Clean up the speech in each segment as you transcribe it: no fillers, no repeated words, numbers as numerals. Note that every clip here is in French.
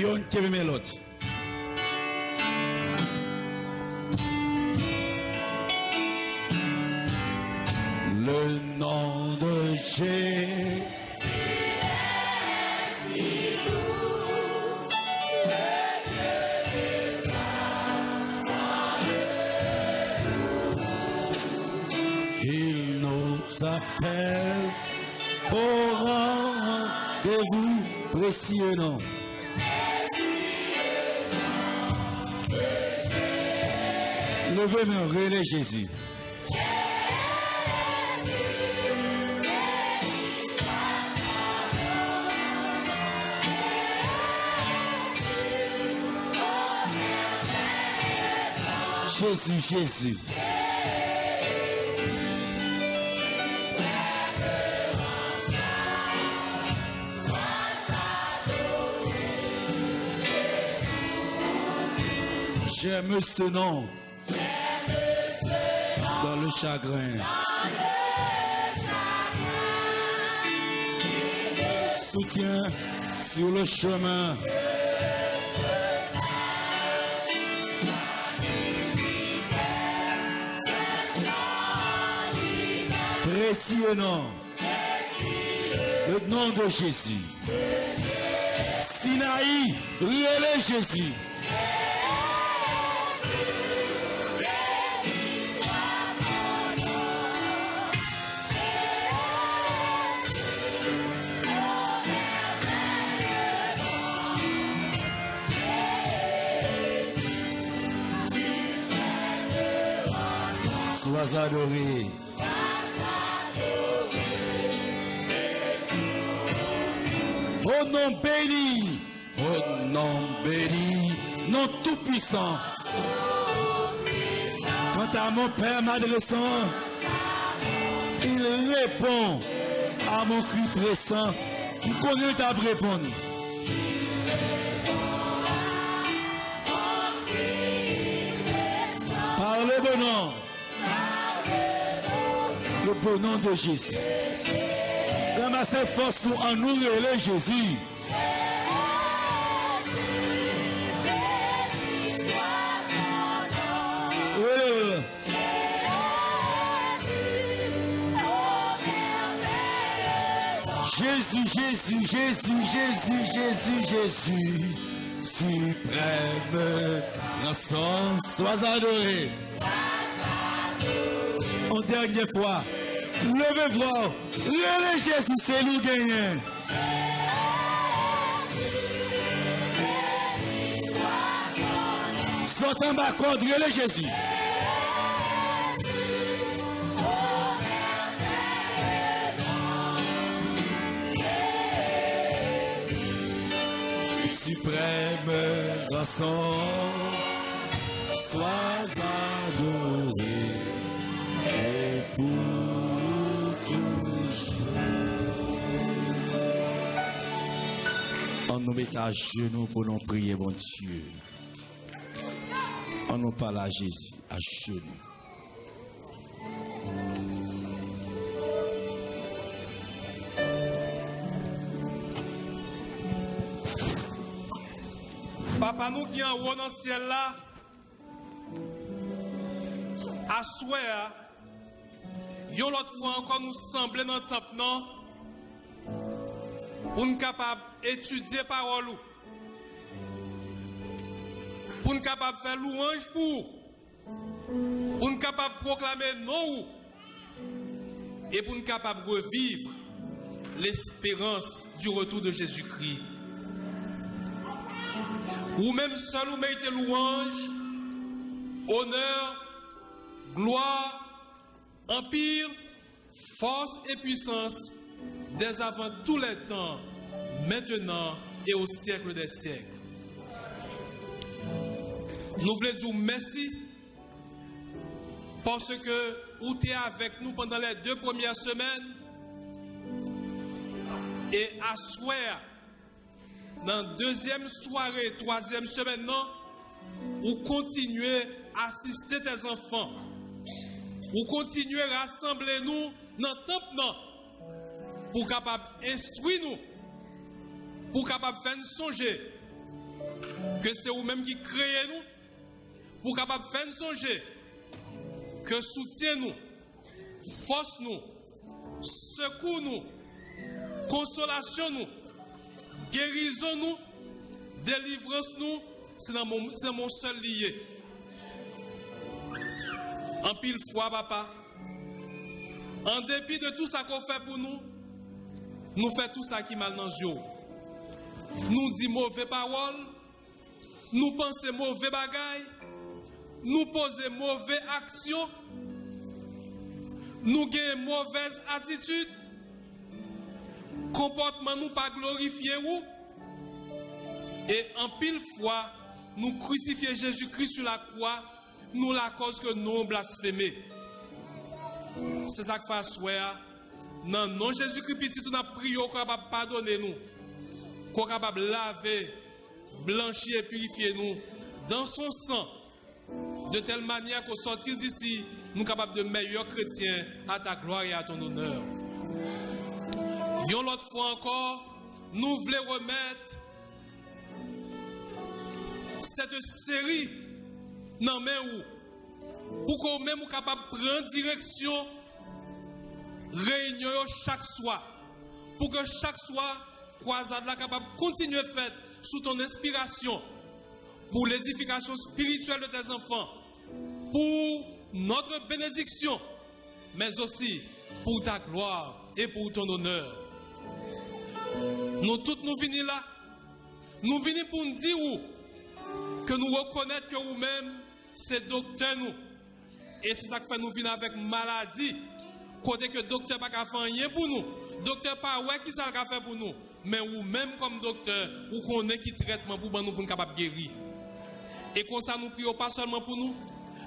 Yon kebe l'autre. Le nom de Jésus. Il nous appelle au rendez-vous précieux nom. Levez-moi, relais Jésus. Jésus, Jésus. J'aime ce nom dans le chagrin. Soutien sur le chemin. Précieux nom, le nom de Jésus. Sinaï, relais Jésus. Sois adoré. Au nom béni, au nom béni, nom tout-puissant. Quant à mon Père m'adressant, il répond à mon cri pressant. Vous connaissez ta réponse. Par le bon nom, le bon nom de Jésus. Ramassez force en nous relais Jésus. Jésus, Jésus, Jésus, Jésus, Jésus, Jésus, suprême rançon, sois adoré. En dernière fois, levez-vous, relais Jésus, c'est lui gagnant. Sortez en bas, relais Jésus. Suprême rançon, sois adoré et pour toujours. On nous met à genoux pour nous prier, bon Dieu. On nous parle à Jésus, à genoux. Papa nous qui en haut dans le ciel là, à souhait, yon l'autre fois encore nous sembler dans le temple non, pour nous capables d'étudier parole, pour nous capables de faire louange pour nous capables de proclamer non, et pour nous capables de revivre l'espérance du retour de Jésus-Christ. Ou même seul ou méritez louange, honneur, gloire, empire, force et puissance, dès avant tous les temps, maintenant et au siècle des siècles. Nous voulons dire merci parce que vous êtes avec nous pendant les 2 premières semaines et à souhait. Dans la 2e soirée, 3e semaine, non, vous continuez à assister tes enfants. Vous continuez à rassembler nous dans le temple, non, pour capable instruire nous pour capable faire nous songer que c'est vous-même qui créez nous, pour capable faire nous songer que soutien nous, force nous, secours nous, consolation nous, guérison nous, délivrance nous, c'est dans mon seul lié. En pile fois, papa, en dépit de tout ça qu'on fait pour nous, nous faisons tout ça qui mal dans les yeux. Nous disons mauvaises paroles, nous pensons mauvais bagailles, nous posons mauvaises actions, nous avons mauvaise attitude, comportement nous pas glorifié ou, et en pile fois, nous crucifions Jésus-Christ sur la croix, nous la cause que nous blasphémons. C'est ça que fait soir. Non, non, Jésus-Christ, petit, nous avons prié qu'on capable pardonner nous, qu'on capable laver, blanchir et purifier nous dans son sang, de telle manière qu'au sortir d'ici, nous sommes capables de meilleurs chrétiens à ta gloire et à ton honneur. Une autre fois encore, nous voulons remettre cette série dans main où pour qu'on même capable de prendre direction réunion chaque soir pour que chaque soir croisade là capable de continuer à faire sous ton inspiration pour l'édification spirituelle de tes enfants, pour notre bénédiction, mais aussi pour ta gloire et pour ton honneur. Nous tous nous venons là, nous venons pour nous dire que nous reconnaissons que vous-même, c'est docteur nous. Et c'est ça que fait nous venir avec maladie. Côté que docteur pas qu'à faire rien pour nous. Docteur pas ouais qui ça qu'a fait pour nous. Mais vous-même comme docteur, vous connaissez qui traitement pour nous pour capable guérir. Et comme ça nous prions pas seulement pour nous,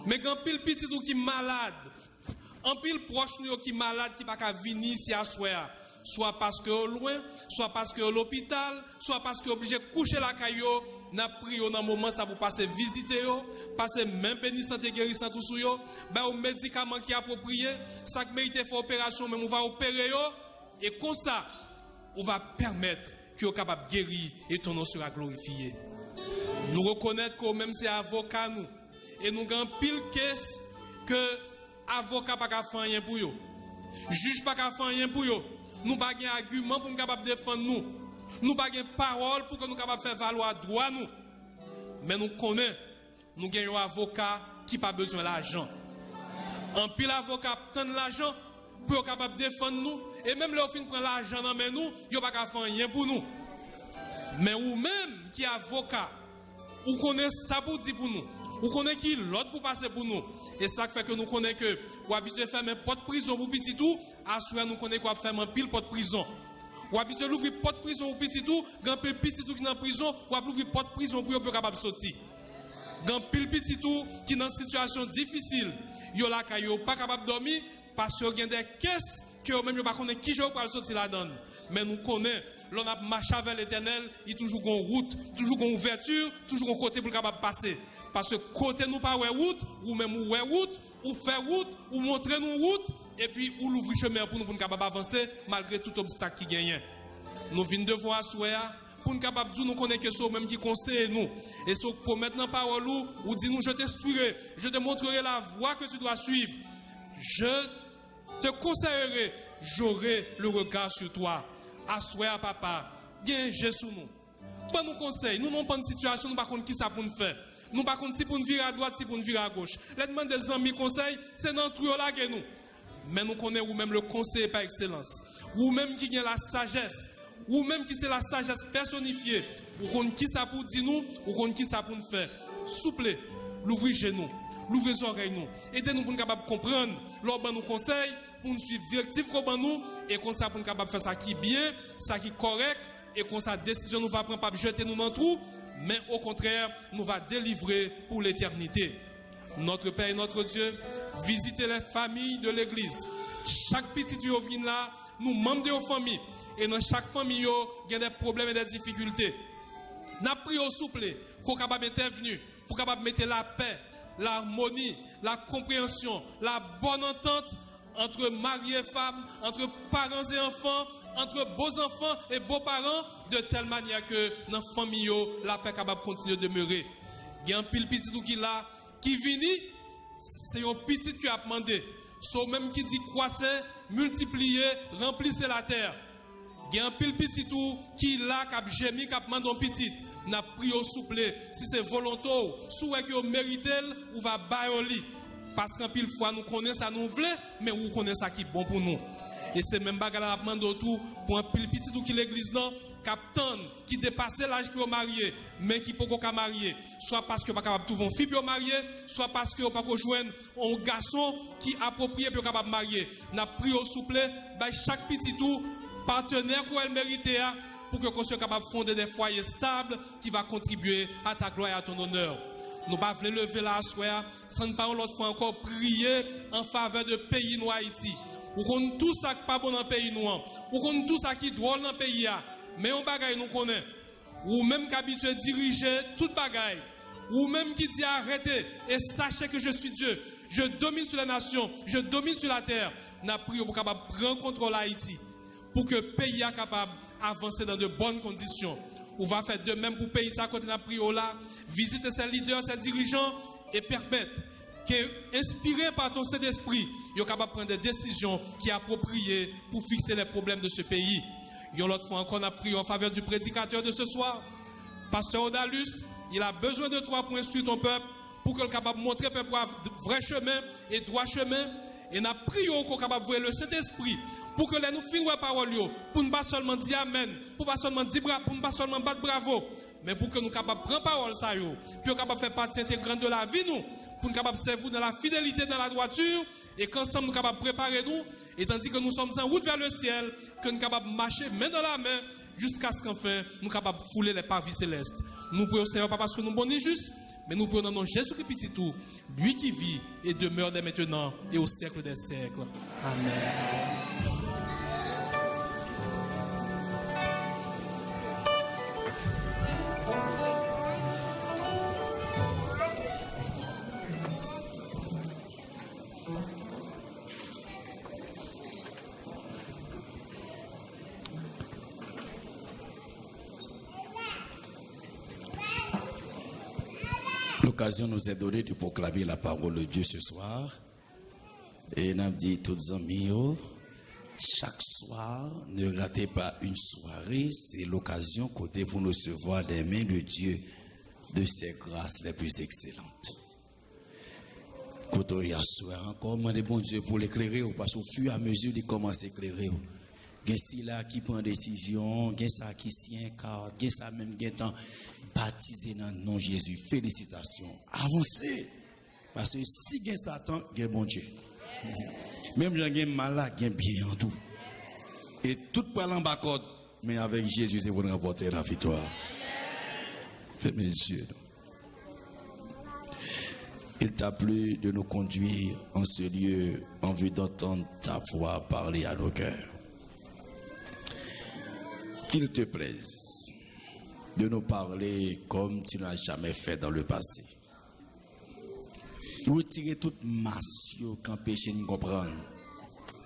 mais quand pile petit ou qui malade, en pile proche nous qui malade qui pas qu'à venir ici à soir. Soit parce que au loin, soit parce que à l'hôpital, soit parce que obligé de coucher la caillou, n'a pris dans moment ça pour passer visiter yo, passer même bénissante et guérissante tout sur yo, ben au médicament qui approprié, ça qui mérite faire opération même on va opérer yo et comme ça on va permettre que yo capable guérir et ton nom sera glorifié. Nous reconnaître que même c'est avocat nous et nous avons pile caisse que avocat pas faire rien pour yo. Juge pas faire rien pour yo. Nous n'avons pas d'argument pour nous capable de défendre nous. Nous n'avons pas de parole pour que nous capable de faire valoir droit nous. Mais nous connaissons, nous avons un avocat qui n'a pas besoin d'argent. En pile avocat obtient l'argent pour capable de défendre nous. Et même le fin prend l'argent dans nous, il n'y a pas de faire rien pour nous. Mais vous-même qui est avocat, vous connaissez ça pour dire pour nous. Vous connaissez qui l'autre pour passer pour nous. Et ça fait que nous connaissons que vous habituez à faire un porte prison pour petit tout, à ce nous connaissons qu'on va faire un pile porte prison. Vous habituez à ouvrir porte prison pour petit tout, grand pile petit tout qui est en prison, vous habituez à ouvrir porte prison pour être capable de sortir. Grand pile petit tout qui est dans une situation difficile, yo la kayo pas capable de dormir parce que y a des caisses que même pas connaît qui joue pour sortir la donne. Mais nous connaissons, l'on a marché vers l'Éternel, il y a toujours une route, toujours une ouverture, toujours un côté pour capable passer. Parce que côté nous pas ouais route, ou même ouais route, ou faire route, ou montrer nous route, et puis ou l'ouvrir chemin pour nous pour capable avancer malgré tout obstacle qui gagne. Nous venons de voir soir pour nous capable dire nous connaît que c'est même qui conseille nous. Et si pour maintenant parole ou dit nous je t'instruirai, je te montrerai la voie que tu dois suivre. Je te conseillerai, j'aurai le regard sur toi. Assoir papa, bien Jésus nous. Pas nous conseil, nous n'avons pas une situation, nous pas contre qui ça pour nous faire. Nous par contre si pour nous virer à droite, si pour nous virer à gauche. Les demandes des amis conseils, c'est dans tout là que nous. Mais nous connaissons ou même le conseil par excellence. Ou même qui a la sagesse, ou même qui c'est la sagesse personnifiée. Ou qu'on qui ça pour dire nous, ou qu'on qui ça pour nous faire. Souple, l'ouvrir genoux, l'ouvrir les oreilles nous. Aidez-nous pour nous capable comprendre, l'or nous conseil, pour nous suivre directif comme nous et comme ça pour nous capable faire ça qui est bien, ça qui est correct et comme ça décision nous va prendre pas jeter nous dans le trou. Mais au contraire, nous va délivrer pour l'éternité. Notre Père et notre Dieu, visitez les familles de l'église. Chaque petit qui vient là, nous membres de nos familles. Et dans chaque famille, il y a des problèmes et des difficultés. Nous prions souple pour capable intervenir, pour capable mettre la paix, l'harmonie, la compréhension, la bonne entente entre mari et femme, entre parents et enfants, entre beaux-enfants et beaux-parents, de telle manière que dans la famille, la paix est capable de continuer de demeurer. Il y a un pile petit qui là, qui vient, c'est un petit qui a demandé. C'est même qui dit croissez, multipliez, remplissez la terre. Il y a un pile petit qui là, qui a gémi, qui a demandé un petit. N'a pris au souple, si c'est volontaire, soit que vous méritez, ou va bailler. Parce qu'en pile fois, nous connaissons ça, nous voulons, mais nous connaissons ça qui est bon pour nous. Et c'est même bagarre à demander autour pour un pile petit qui l'église non, capitaine qui dépasse l'âge pour marier, mais qui peut pas marier, soit parce que pas capable de trouver une fille pour marier, soit parce que pas joindre un garçon qui approprié pour capable marier. N'a pris au souple, chaque petit tout partenaire pour elle mériter pour que qu'on soit capable de fonder des foyers stables qui va contribuer à ta gloire et à ton honneur. Nous ne pouvons pas lever la soirée sans ne pas l'autre fois encore prier en faveur de pays nous Haïti. Ou qu'on tout ça qui pas bon dans le pays nous, ou qu'on tout ça qui drôle dans le pays, mais on bagaille nous connaît. Ou même qui habitué diriger toute bagaille, ou même qui dit arrêtez et sachez que je suis Dieu. Je domine sur la nation, je domine sur la terre. N'a prié pour capable prendre contrôle Haïti pour que le pays soit capable d'avancer dans de bonnes conditions. On va faire de même pour le pays ça quand on a prié là, visiter ses leaders, ses dirigeants et permettre que, inspiré par ton Saint-Esprit, ils sont capables de prendre des décisions qui sont appropriées pour fixer les problèmes de ce pays. L'autre fois encore, on a prié en faveur du prédicateur de ce soir. Pasteur Odalus, il a besoin de toi pour instruire ton peuple, pour qu'il soit capable de montrer au peuple vrai chemin et droit chemin. Et on a prié qu'on soit capable de voir le Saint-Esprit pour que nous finissons la parole, pour ne pas seulement dire Amen, pour ne pas seulement dire bravo, pour ne pas seulement battre bravo, mais pour que nous soyons capables de prendre parole, ça, puis nous capables de faire partie intégrante de la vie, nous. Pour nous capables de servir dans la fidélité, dans la droiture, et qu'ensemble nous capables de préparer nous, et tandis que nous sommes en route vers le ciel, que nous capables de marcher main dans la main, jusqu'à ce qu'enfin nous capables de fouler les pavis célestes. Nous prions au Seigneur, pas parce que nous sommes bons justes, mais nous prions dans le nom de Jésus-Christ tout, lui qui vit et demeure dès maintenant et au siècle des siècles. Amen. L'occasion nous est donnée de proclamer la parole de Dieu ce soir. Et nous avons dit tous les amis, chaque soir, ne ratez pas une soirée, c'est l'occasion côté pour nous recevoir des mains de Dieu de ses grâces les plus excellentes. Quand il y a soir encore, demandez bon Dieu pour l'éclairer, parce qu'au fur et à mesure de commencer à éclairer, il y a ci là qui prend décision, il y a ça qui s'y incarne, il y a ça même qui est baptisé dans le nom de Jésus. Félicitations. Avancez. Parce que si il y a Satan, il y a bon Dieu. Même si il y a malade, il y a bien en tout. Et tout parle en bas code, mais avec Jésus, c'est pour remporter la victoire. Faites mes yeux. Il t'a plu de nous conduire en ce lieu en vue d'entendre ta voix parler à nos cœurs. Qu'il te plaise de nous parler comme tu n'as jamais fait dans le passé. Retirer toute masse qui empêche de nous comprendre.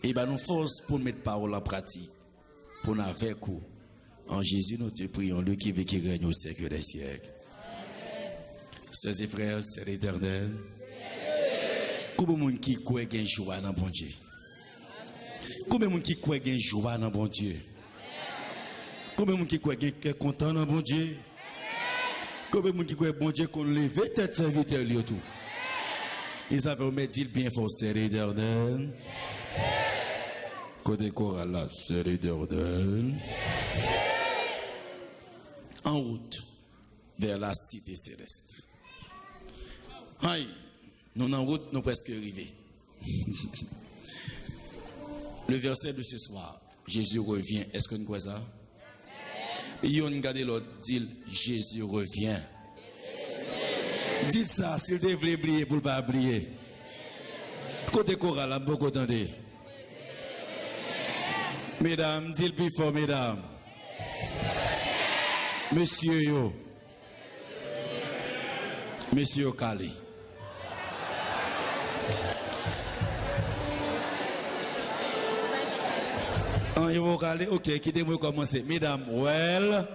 Et nous force pour mettre parole en pratique. Pour nous avec vous. En Jésus, nous te prions, lui qui vit qui règne au siècle des siècles. Sœurs et frères, c'est l'Éternel. Combien de monde qui croit qu'il y a joie dans bon Dieu? Combien de monde qui croit qu'il y a joie dans bon Dieu? Combien de monde qui croit qu'il est content dans bon Dieu? Combien de monde qui croit bon Dieu qu'on lève tête serviteur lui tout? Ils avaient me dit bien fort, c'est l'Éternel. Côté choral là, c'est l'Éternel. En route vers la cité céleste. Aïe, nous en route, nous presque arrivés. Le verset de ce soir, Jésus revient. Est-ce que nous croyons ça? Et on regarde l'autre, dit Jésus revient. Dites ça, s'il te plaît, oublier pour ne pas oublier. Côté choral, beaucoup attendez. Mesdames, dites plus fort, mesdames. Monsieur yo. Monsieur Kali. Il va aller, ok, quittez-moi commencer. Mesdames, well.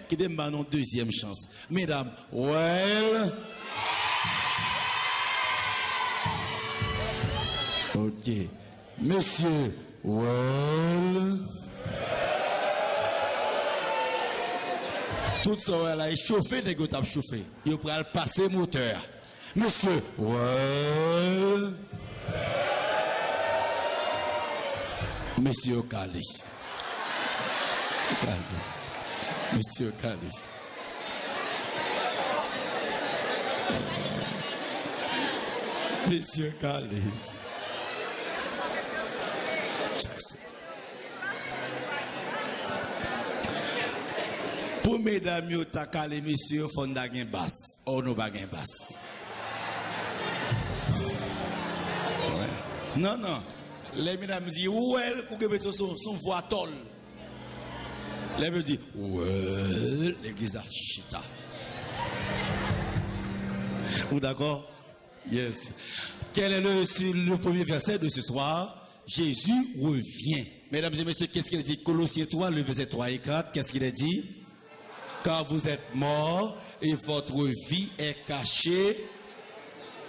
Quittez-moi une deuxième chance. Mesdames, well. Ok. Monsieur, well. Tout ça, elle a chauffé, les gars, chauffé. Il va passer moteur. Monsieur, well. Monsieur Kali. Monsieur Kali. Monsieur Kali. Pour mesdames, vous avez calé, monsieur, il faut une basse. Ou nous pas une basse. Non, non. Les mesdames disent, ouais, pour que son voix tolle. Les mesdames disent, ouais, l'église a chita. Vous d'accord? Yes. Quel est le premier verset de ce soir? Jésus revient. Mesdames et messieurs, qu'est-ce qu'il a dit? Colossiens 3, le verset 3 et 4, qu'est-ce qu'il a dit? Car vous êtes morts et votre vie est cachée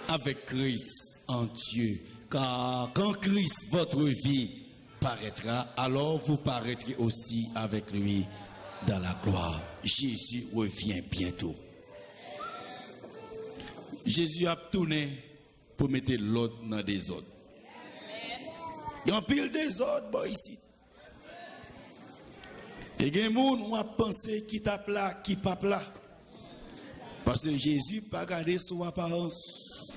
avec Christ en Dieu. Car quand Christ, votre vie, paraîtra, alors vous paraîtrez aussi avec lui dans la gloire. Jésus revient bientôt. Jésus a tourné pour mettre l'autre dans des autres. Il y a un pile des autres ici. Et il y a des gens qui ont pensé qui tape là, qui pape là. Parce que Jésus n'a pas gardé son apparence.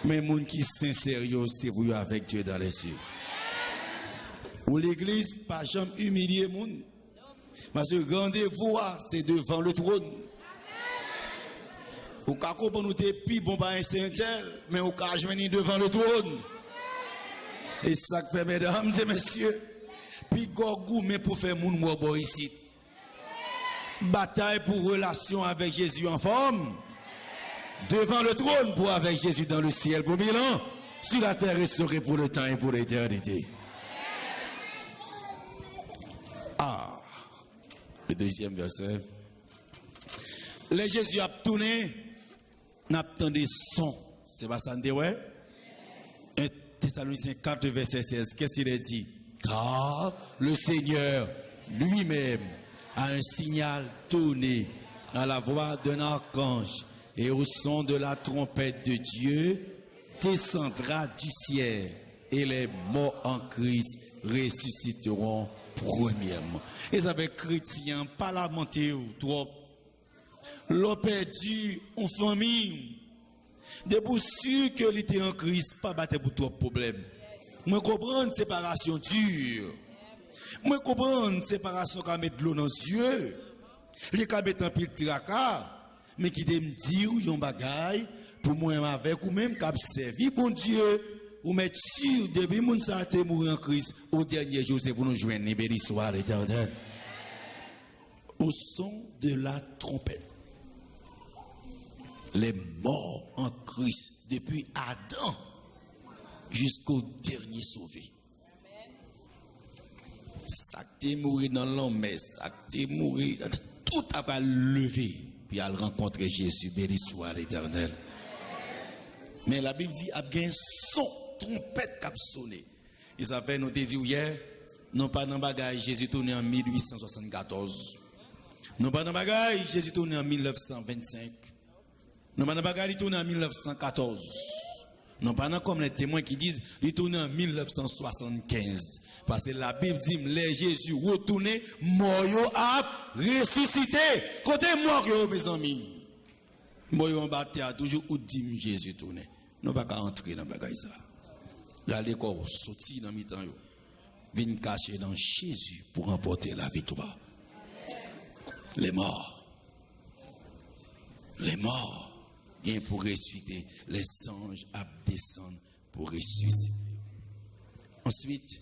Mais les gens qui sont sincères, c'est vous avec Dieu dans les cieux. Pour l'église, pas jamais humilier les gens. Parce que rendez-vous, c'est devant le trône. Ou ka ko nous te pi bon ba un saint-tel, mais ou ka joindre devant le trône. Et ça que fait, mesdames et messieurs, puis gogou mais pour faire moun wobo ici. Bataille pour relation avec Jésus en forme. Devant le trône pour avec Jésus dans le ciel pour 1000 ans. Sur la terre restaurée pour le temps et pour l'éternité. Ah, le deuxième verset. Les Jésus a tourné, n'a pas des sons. C'est pas ça, ouais? 1 Thessaloniciens 4, verset 16. Qu'est-ce qu'il a dit? Car le Seigneur lui-même a un signal donné à la voix d'un archange et au son de la trompette de Dieu descendra du ciel et les morts en Christ ressusciteront premièrement. Et ça fait chrétien, pas lamenter ou trop. L'on perdu en famille. De pour sûr que l'été en Christ, pas battre pour trop de problèmes. Moi comprendre séparation dure. Moi comprendre séparation quand mettre de l'eau dans les yeux. Les cas mettre un pile tracas, mais qui te me dire yon bagay pour moi avec ou même cap servi bon Dieu ou mettre sûr depuis moun sa te mourir en Christ au dernier jour c'est pour nous joindre béni soit l'Éternel. Au son de la trompette. Les morts en Christ depuis Adam jusqu'au dernier sauvé. Ça qui est mort dans l'homme, ça qui est mort, tout a pas levé puis à rencontrer Jésus, béni soit l'Éternel. Mais la Bible dit, il y a un son, trompette qui a sonné. Ils avaient nous dit hier, non pas dans bagage, Jésus tourné en 1874. Non pas dans bagage, Jésus tourné en 1925. Non pas dans bagage, il tourné en 1914. Non pas dans comme les témoins qui disent, il tourné en 1975. Parce que la Bible dit, les Jésus retourné, mort a ressuscité. Côté mort, mes amis. Mort en bataille, toujours où dit Jésus tourné. Nous ne pouvons pas entrer dans le bagage. Regardez corps sorti dans le temps. Viens cacher dans Jésus pour remporter la victoire. Les morts. Les morts viennent pour ressusciter. Les anges descendent pour ressusciter. Ensuite,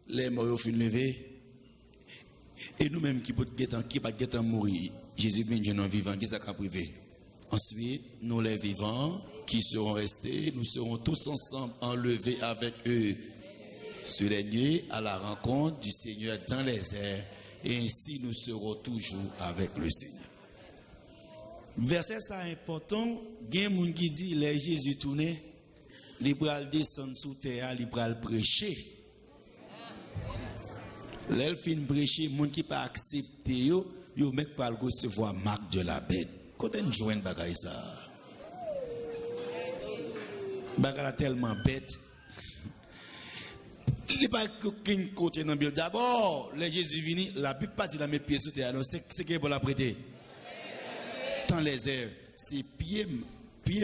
les morts sont levés. Et nous-mêmes qui ne mourir, Jésus vient de nous vivants, qui s'est privé. Ensuite, nous les vivants qui seront restés, nous serons tous ensemble enlevés avec eux sur les nuées à la rencontre du Seigneur dans les airs, et ainsi nous serons toujours avec le Seigneur. Verset ça important, il y a des gens qui disent, les Jésus tourné, il va descendre sous terre, il va prêcher. Les fin prêcher, les gens qui pas accepté, yo mec pas recevoir marque de la bête. Quand on joint bagay ça. Bagay tellement bête. Il n'est pas qu'un côté dans la Bible. D'abord, les Jésus vini, la Bible pas dit la mes pieds sous terre. C'est qui pour la prêter? Dans les airs, c'est pied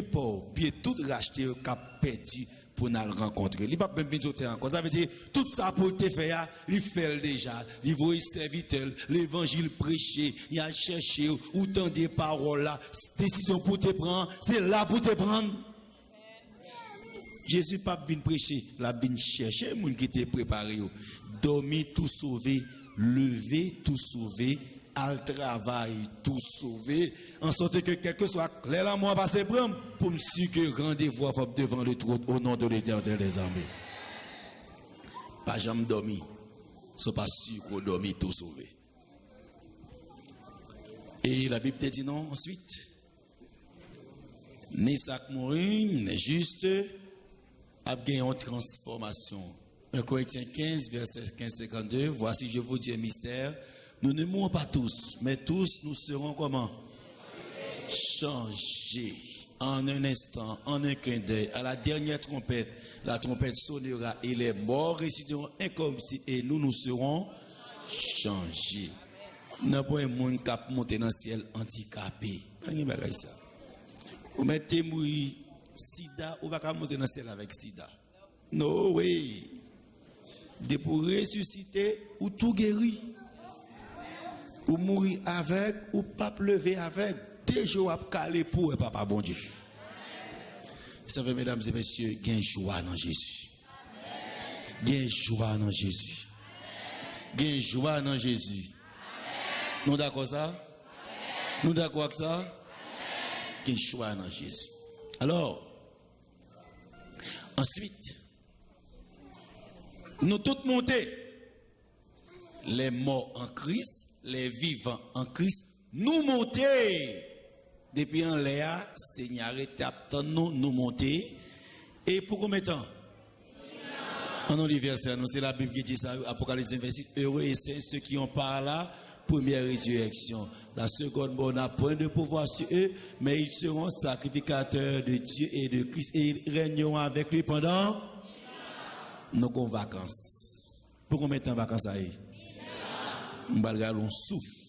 pauvre, pied tout racheté, qu'a perdu pour nous rencontrer. Il n'est pas même venir sur terre encore. Ça veut dire, tout ça pour te faire, il fait déjà. Il voit serviteur, l'évangile prêché, il a cherché, ou tant des paroles là, décision pour te prendre, c'est là pour te prendre. Jésus pas venu prêcher, la venu chercher les gens qui étaient préparés. Dormir tout sauvé, lever tout sauvé, al travail tout sauvé, en sorte que quel que soit l'air moi passer pour me sûr que rendez-vous devant le trône au nom de l'Éternel des armées. Pas jamais dormi, c'est pas sûr qu'on dormi tout sauvé. Et la Bible te dit non ensuite. Ni sac mourir, ni juste a gagné une transformation. 1 Corinthiens 15, verset 15-52. Voici, je vous dis un mystère. Nous ne mourrons pas tous, mais tous nous serons comment? Changés. En un instant, en un clin d'œil, à la dernière trompette, la trompette sonnera et les morts ressusciteront incommensurés et nous serons changés. Nous n'avons pas un monde qui a monté dans le ciel handicapé. Vous mettez mourir sida ou pas monter dans le ciel avec sida. Non, oui. De pour ressusciter ou tout guérir. Ou mourir avec ou pas lever avec. Déjà à caler pour et papa bon Dieu. Vous savez, mesdames et messieurs, il y a une joie dans Jésus. Il y a une joie dans Jésus. Il y a une joie dans Jésus. Nous d'accord ça? Nous d'accord avec ça? Il y a une joie dans Jésus. Alors, ensuite, nous tous monter. Les morts en Christ, les vivants en Christ, nous monter. Depuis en l'air, Seigneur étape nous monter. Et pour combien de temps? En anniversaire, c'est la Bible qui dit ça, Apocalypse 26. Heureux et saints ceux qui ont par là, première résurrection. La seconde mort n'a point de pouvoir sur eux, mais ils seront sacrificateurs de Dieu et de Christ et ils régneront avec lui pendant nos vacances. Pour combien de temps vacances aille? On souffle.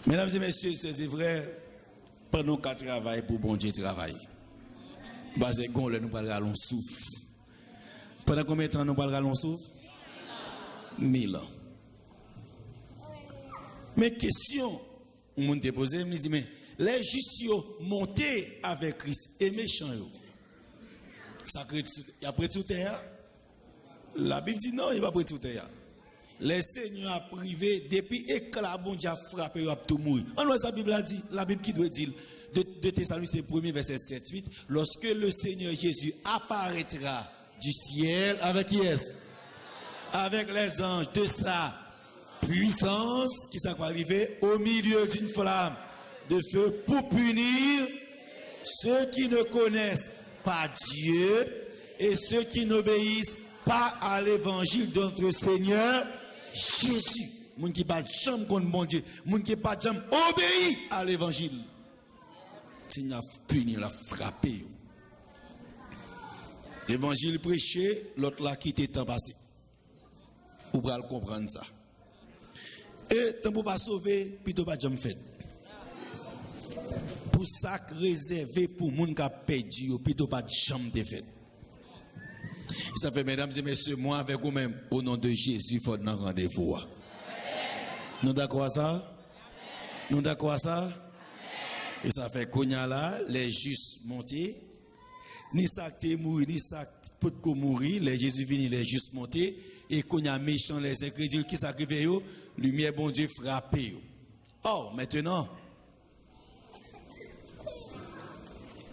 Mesdames et messieurs, c'est vrai, pendant qu'on travaille pour bon Dieu travail. Parce que nous parlons souffle. Pendant combien de temps nous parlons souffle? 1000 ans. Mais question, on m'a posé, me dit, mais les justes montés avec Christ et méchants, ça crée après tout terre. La Bible dit non, il va après tout terre. Les seigneurs a privé depuis éclat bon Dieu a frappé à tout mourir. En quoi sa Bible a dit, la Bible qui doit dire de Thessaloniciens 1er verset 7-8, lorsque le Seigneur Jésus apparaîtra du ciel avec qui est-ce? Avec les anges de sa puissance qui s'est arrivé au milieu d'une flamme de feu pour punir ceux qui ne connaissent pas Dieu et ceux qui n'obéissent pas à l'évangile de notre Seigneur Jésus. Moun qui pas jamais contre mon Dieu, moun qui pas jamais obéi à l'évangile. Seigneur a puni, l'a frappé. L'évangile prêché, l'autre l'a quitté temps passé. Vous pouvez comprendre ça. Et tant pour pas sauver, plutôt pas jamais fait. Pour ça réservé pour moun qui a perdu, plutôt pas jamais fait. Ça fait, mesdames et messieurs, moi avec vous-même, au nom de Jésus, il faut nous rendez-vous. Nous d'accord à ça? Nous d'accord à ça? Et ça fait qu'on y a là, les justes montés, ni ça qui est mourir, ni ça peut mourir, les Jésus vini, les justes montés, et qu'on y a méchants, les incrédules qui s'arrivent, lumière bon Dieu frappé. Or, maintenant,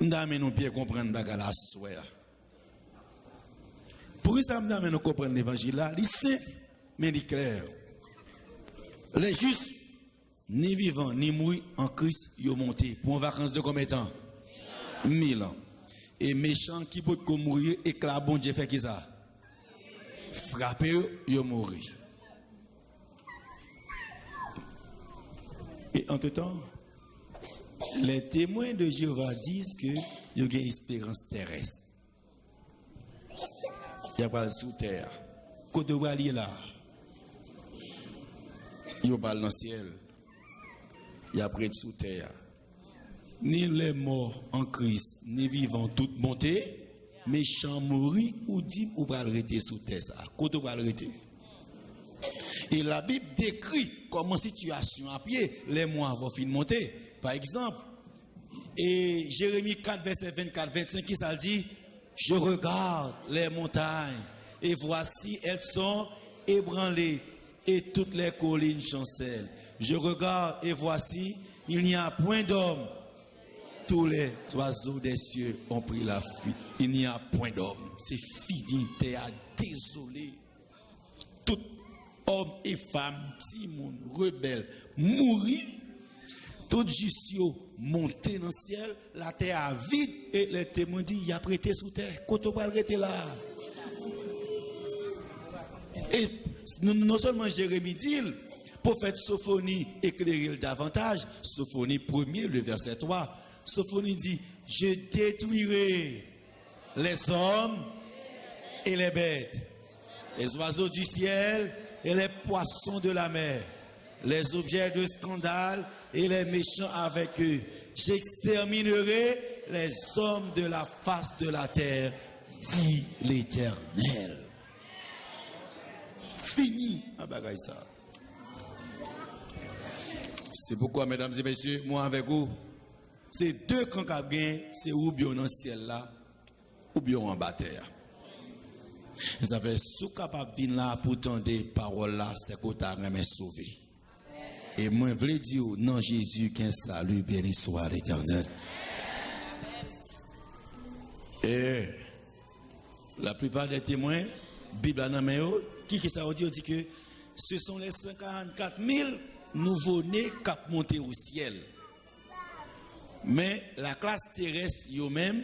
Nous devons bien comprendre la soirée. Pour ça, nous devons comprendre l'évangile là. Il est simple, mais il est clair. Les justes, ni vivants, ni mouillés en Christ, ils ont monté. Pour une vacance de combien de temps? 1000 ans. Et méchants qui peuvent mourir, et que la bon Dieu fait qui ça? Frapper, ils ont mouru. Et entre-temps, les témoins de Jéhovah disent que il y a une espérance terrestre. Il y a pas sous terre. Côté où aller là? Il y a pas dans le ciel. Il y a près de sous terre. Ni les morts en Christ, ni vivants, toutes montées, méchants mourir ou dit ou pas arrêter sous terre ça. Côté où arrêter. Et la Bible décrit comment situation à pied, les mois vont finir monter. Par exemple, et Jérémie 4, verset 24-25, qui ça dit? Je regarde les montagnes et voici elles sont ébranlées et toutes les collines chancellent. Je regarde et voici il n'y a point d'homme. Tous les oiseaux des cieux ont pris la fuite. Il n'y a point d'homme. C'est fini, terre désolé. Tout homme et femme, petit monde, rebelle, mourir. Tout justio monté dans le ciel, la terre a vide et les témoins disent il y a prêté sous terre. Quand on va arrêter là. Et non seulement Jérémie dit, prophète Sophonie éclaire davantage. Sophonie 1er, le verset 3. Sophonie dit je détruirai les hommes et les bêtes, les oiseaux du ciel et les poissons de la mer, les objets de scandale et les méchants avec eux. J'exterminerai les hommes de la face de la terre, dit l'Éternel. Fini à bagaille ça. C'est pourquoi, mesdames et messieurs, moi avec vous, c'est deux camps qui bien, c'est ou bien dans le ciel là, ou bien en bas terre. Ça fait sous capable de venir là pour tendre des paroles là, c'est qu'on t'a même sauvé. Et moi, je veux dire, non, Jésus, qu'un salut, béni soit l'Éternel. Et la plupart des témoins, Bible à la main, qui ça dit que ce sont les 144 000 nouveau-nés qui ont monté au ciel. Mais la classe terrestre, eux-mêmes,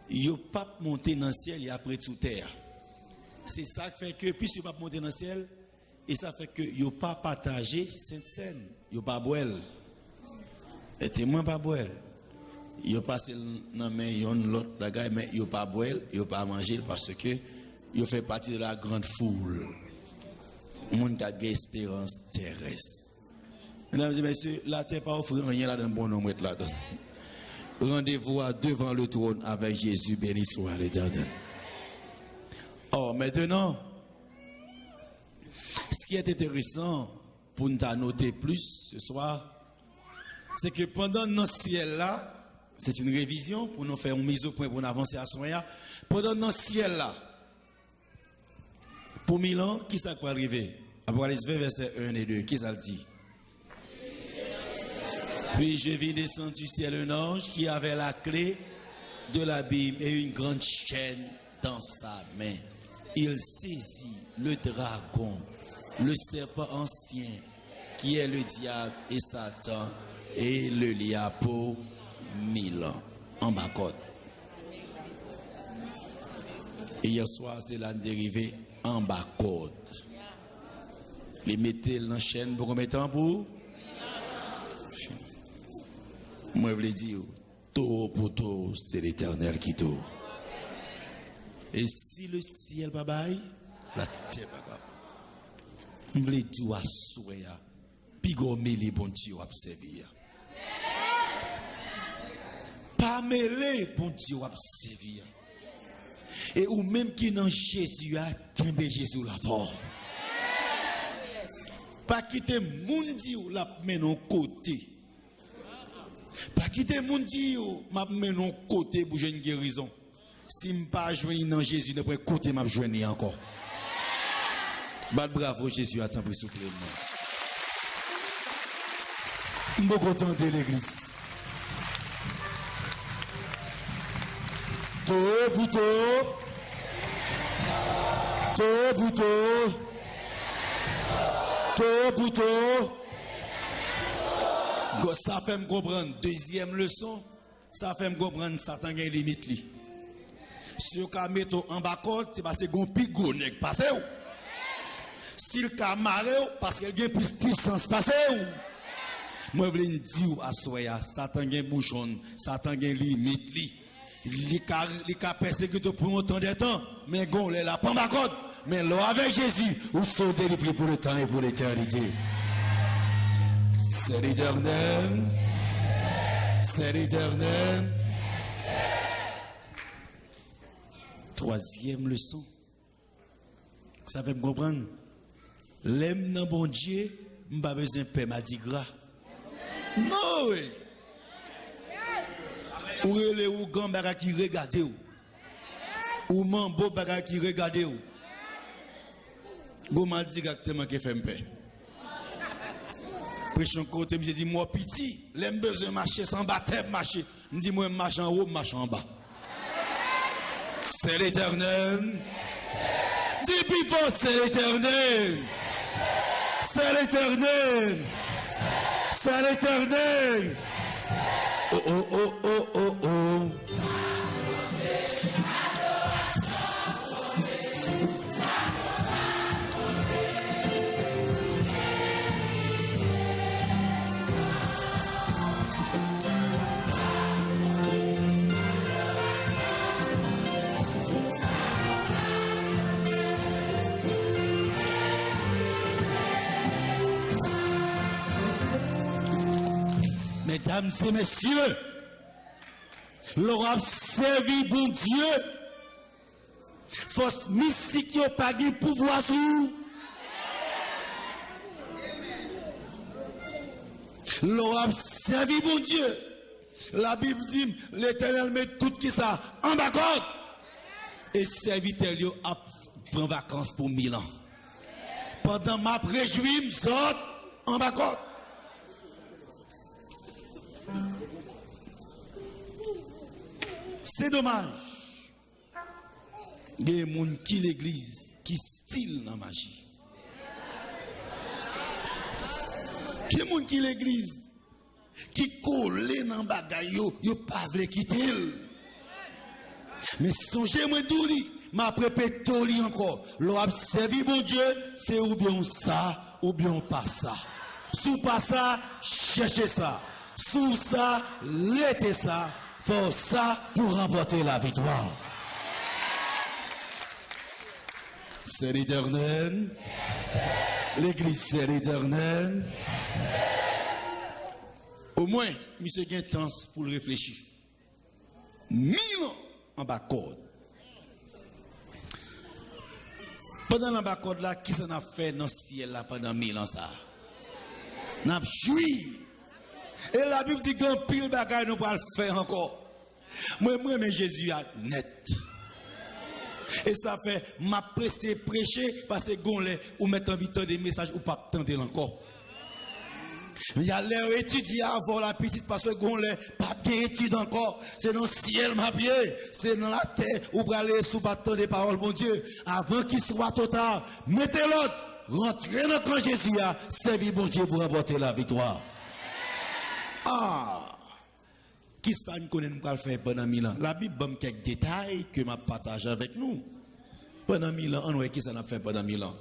ils n'ont pas monté dans le ciel et après sous terre. C'est ça qui fait que, puisqu'ils n'ont pas monté dans le ciel, et ça fait que ils n'ont pas partagé Sainte Seine. Ils n'ont pas boire. Les témoins pas boire. Ils ont passé dans la main l'autre bagaille, mais ils n'ont pas boire, ils n'ont pas manger parce que ils fait partie de la grande foule. Le monde a une espérance terrestre. Mesdames et messieurs, la terre pas offrir rien là dans bon nombre là-dedans. Rendez-vous devant le trône avec Jésus, béni soit l'Éternel. Or, maintenant, ce qui est intéressant pour nous noter plus ce soir, c'est que pendant notre ciel là, c'est une révision pour nous faire une mise au point pour nous avancer à ce moment-là. Pendant notre ciel là, pour 1000 ans, qui ça peut arriver? Apocalypse 20, verset 1 et 2, qui ça le dit? Puis je vis descendre du ciel un ange qui avait la clé de l'abîme et une grande chaîne dans sa main. Il saisit le dragon, le serpent ancien, qui est le diable et Satan, et le lia pour 1000 ans. En bas côte. Et hier soir, c'est la dérivée en bas côte. Les mettez dans la chaîne pour combien de temps pour? Moi, je voulais dire, tôt pour tôt, c'est l'Éternel qui tôt. Et si le ciel pas bail, la terre pas bail. Je voulais dire à souhait, puis gommer les bons Dieu à servir. Pas mêler bon Dieu à servir. Et ou même qui dans Jésus a tombé Jésus là fort. Pas quitter moun Dieu la menon côté. Pas quitter moun Dieu m'a menon côté pour une guérison. Si me pas joindre dans Jésus ne peut côté m'a joindre encore. Bravo Jésus, attends pour souffler moi. Je suis content de l'église. Ça fait me comprendre. Deuxième leçon, ça fait me comprendre Satan a une limite. Si vous mettez en bas code, c'est parce que vous avez un pigot passé. Si le cas marre, parce qu'il y a plus de puissance passé. Moi, je veux dire à Soya, Satan a un bouchon, Satan a une limite. Il a persécuté pour un temps de temps, mais il est là, pas ma code. Mais là, avec Jésus, vous serez délivrés pour le temps et pour l'éternité. C'est l'éternel. C'est l'éternel. Troisième leçon. Ça fait me comprendre. L'aime dans bon Dieu, je n'ai pas besoin de paix, m'a dit gras. Non, oui. Ou les Ougan baga qui regarde ou Mambo baga qui regarde ou. Go m'a dit exactement que fait paix. Pression côté me dit moi petit, l'aime besoin marcher sans baptême marcher. Me dit moi marche en haut, marche en bas. C'est l'éternel. Dis plus fort, c'est l'éternel. C'est l'éternel. C'est l'éternel. Oh oh oh oh oh oh. Mesdames et messieurs, l'aura servi bon Dieu. Force mystique n'a pas de pouvoir sur nous. L'aura servi bon Dieu. La Bible dit, l'Éternel met tout qui ça en bas. Et serviteur a pris vacances pour 1000 ans. Pendant ma réjouis, en bas. C'est dommage. Il y a des gens qui l'église, qui style dans la magie. Il y a des gens qui l'église, qui collent dans le bagage, ils ne peuvent pas quitter. Mais songez-moi d'où m'a répété encore. L'on servi bon Dieu, c'est ou bien ça, ou bien pas ça. Sous pas ça, cherchez ça. Sous ça, laissez ça. Faut ça pour remporter la victoire. C'est l'éternel. L'église, c'est l'éternel. Au moins, monsieur gain temps pour le réfléchir. 1000 ans en bas corde. Pendant la bas corde là, qui s'en a fait dans le ciel là pendant 1000 ans ça? N'a joui. Et la Bible dit qu'un pile bagaille nous va le faire encore. Moi, mais Jésus a net. Et ça fait m'a pressé prêcher parce que gonle ou mettre en vitesse des messages ou pas tenter encore. Il y a l'air étudier avant la petite parce que gonle pas bien étude encore. C'est dans le ciel ma pied, c'est dans la terre ou pour aller sous bâton des paroles mon Dieu avant qu'il soit total. Mettez l'autre, rentrez dans quand Jésus a servi bon Dieu pour remporter la victoire. Ah, qui ça nous connaît nous faire pendant 1000 ans? La Bible donne quelques détails que m'a partagé avec nous. Pendant 1000 ans, on voit qui ça n'a fait pendant 1000 ans.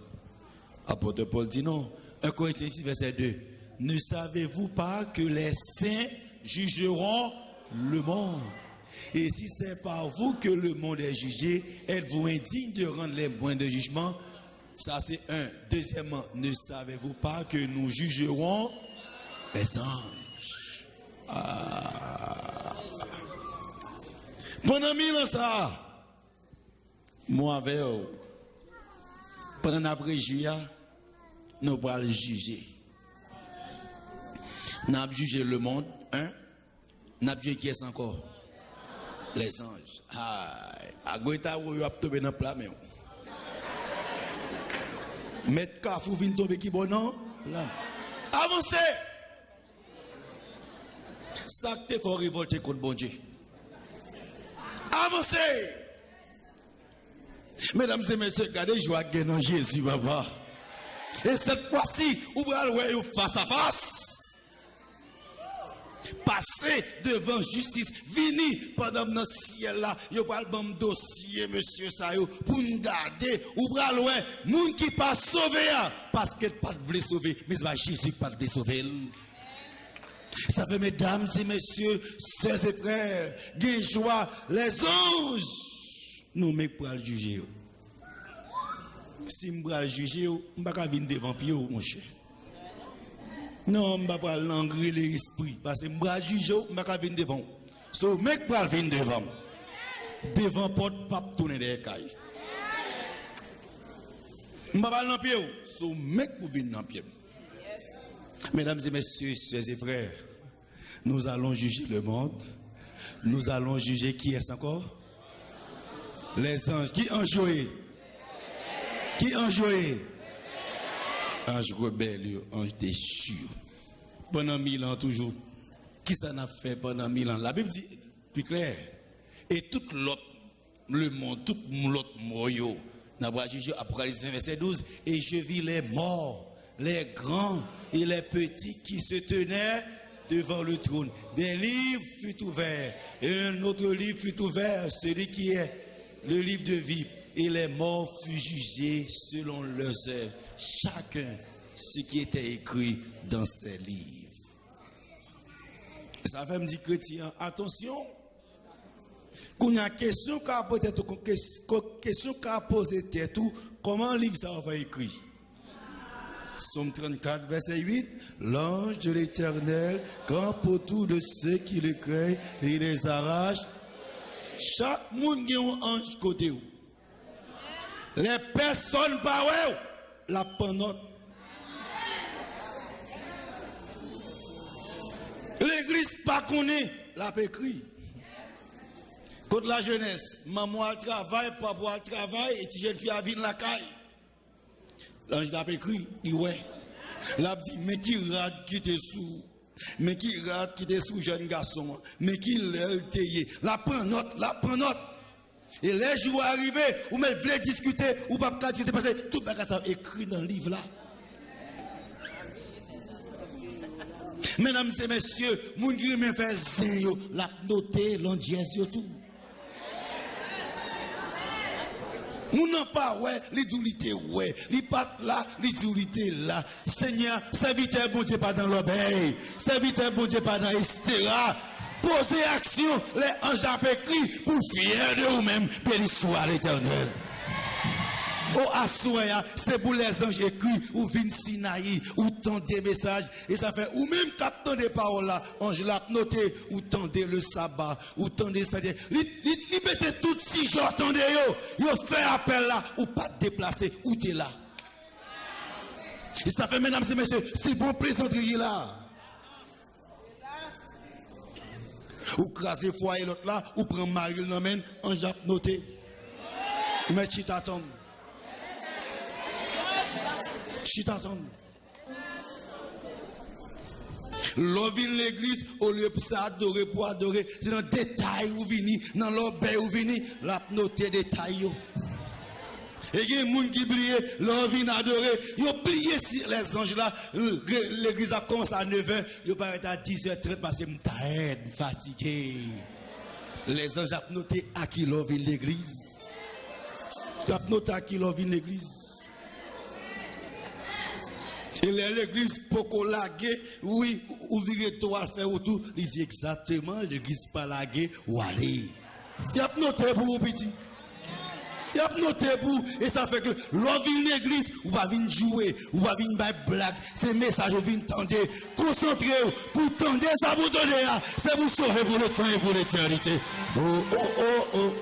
Apôtre Paul dit non. 1 Corinthiens 6, verset 2. Ne savez-vous pas que les saints jugeront le monde? Et si c'est par vous que le monde est jugé, êtes-vous indigne de rendre les points de jugement? Ça c'est un. Deuxièmement, ne savez-vous pas que nous jugerons les anges? Ah. Pendant 1000 ans ça, moi avec eux, pendant après juillet, nous allons juger. Nous allons juger le monde, hein? Nous allons juger qui est encore? Les anges. Ah, à Goïta, vous avez tombé dans le plat même. Mettre Kafou vient tomber qui bon non? Avancez! Ça te faut révolter contre bon Dieu. avancer. Mesdames et messieurs, regardez, je vois dans Jésus, va voir. Et cette fois-ci, vous allez voir face à face. Passer devant justice, vini pendant le ciel là, yo pas le bon dossier monsieur ça yo pour nous garder ou bral ouais, moun qui pas sauvé parce que pas voulait sauver, mais c'est pas Jésus qui pas voulait sauver. Ça fait mesdames et messieurs, sœurs et frères, gain joie, les anges nous mec pour le juger. Si m'bra juger, m'pa ka venir devant pied mon cher. Non, je ne vais pas l'engrer l'esprit. Parce que je vais juger, je ne vais pas venir devant. So, mec, je vais venir devant. Devant porte, pas tourner des cailles. Je ne vais pas dans pied. So, mec, pour venir dans pied. Mesdames et messieurs, sœurs et frères, nous allons juger le monde. Nous allons juger qui est encore? Les anges. Qui ont joué? Qui ont joué? Ange rebelle, ange déchu. Pendant 1000 ans toujours. Qui ça n'a fait pendant 1000 ans? La Bible dit plus clair. Et tout l'autre, le monde, tout l'autre moyo, n'a pas jugé Apocalypse 20, verset 12. Et je vis les morts, les grands et les petits qui se tenaient devant le trône. Des livres furent ouverts. Et un autre livre fut ouvert, celui qui est le livre de vie. Et les morts furent jugés selon leurs œuvres. Chacun ce qui était écrit dans ces livres. Ça fait me dire chrétien, attention. Qu'on a question qu'a peut-être question qu'a posé tout, comment le livre ça va écrit? Somme 34 verset 8, l'ange de l'Éternel campe autour de ceux qui le craignent et les arrache. Chaque monde qui a un ange côté où. Les personnes pas ouais, la panote. L'église pas connaît la pécrie. Contre la jeunesse, maman a travail, papa a travail, et si jeune fille a vine la caille. L'ange la pécrie, il ouais. L'a dit, mais qui rate qui te sous, mais qui rate qui te sous jeune garçon, mais qui l'est taillé. La prend note, la prend note. Et les jours arrivés, ou même voulez discuter, ou pas discuter, parce que tout le monde a écrit dans le livre là. Mesdames et messieurs, moun qui me fait zéyo, la noté, l'ondièse tout. Moun n'a pas ouais, l'idulité ouais, li pas là, l'idulité là. Seigneur, serviteur bon Dieu pas dans l'obéi, serviteur bon Dieu pas dans Estera. Posez action, les anges d'apécrit pour fier de vous-même, béni soit l'Éternel. Oh, Assoya, c'est pour les anges écrits, ou vin Sinaï, ou tendez des messages, et ça fait, ou même captant des paroles là, ange l'a noté, ou tendez le sabbat, ou tendez, c'est-à-dire, li mettez tout si j'entendais yo fait appel là, ou pas déplacer, ou t'es là. Et ça fait, mesdames et messieurs, c'est bon plaisanterie là. Ou craser foyer l'autre là, ou prendre Marie l'emmène, ange l'a noté. Mais tu t'attends. Qui t'attend? L'ovine l'église, au lieu de s'adorer pour adorer, c'est dans le détail où vini, dans l'obéi où vini, la noter détail. Et il y a des gens qui oublient, l'ovine adorer, ils ont oublié si les anges là, l'église a commencé à 9h, ils ont arrêté à 10h30 parce que je suis fatigué. Les anges ont noté à qui l'ovine l'église. Ils ont noté à qui l'ovine l'église. Et l'église pour laguer, oui, ouvrir toi faire autour, il dit exactement, l'église pas laguer ou aller. Il y a noté pour vous petit. Il y a noté pour, et ça fait que l'on vient l'église, ou va venir jouer, ou va venir faire blague, ces messages viennent tendre, concentrez-vous, pour tendre, ça vous donner, c'est vous sauver pour le temps et pour l'éternité. Oh, oh, oh, oh.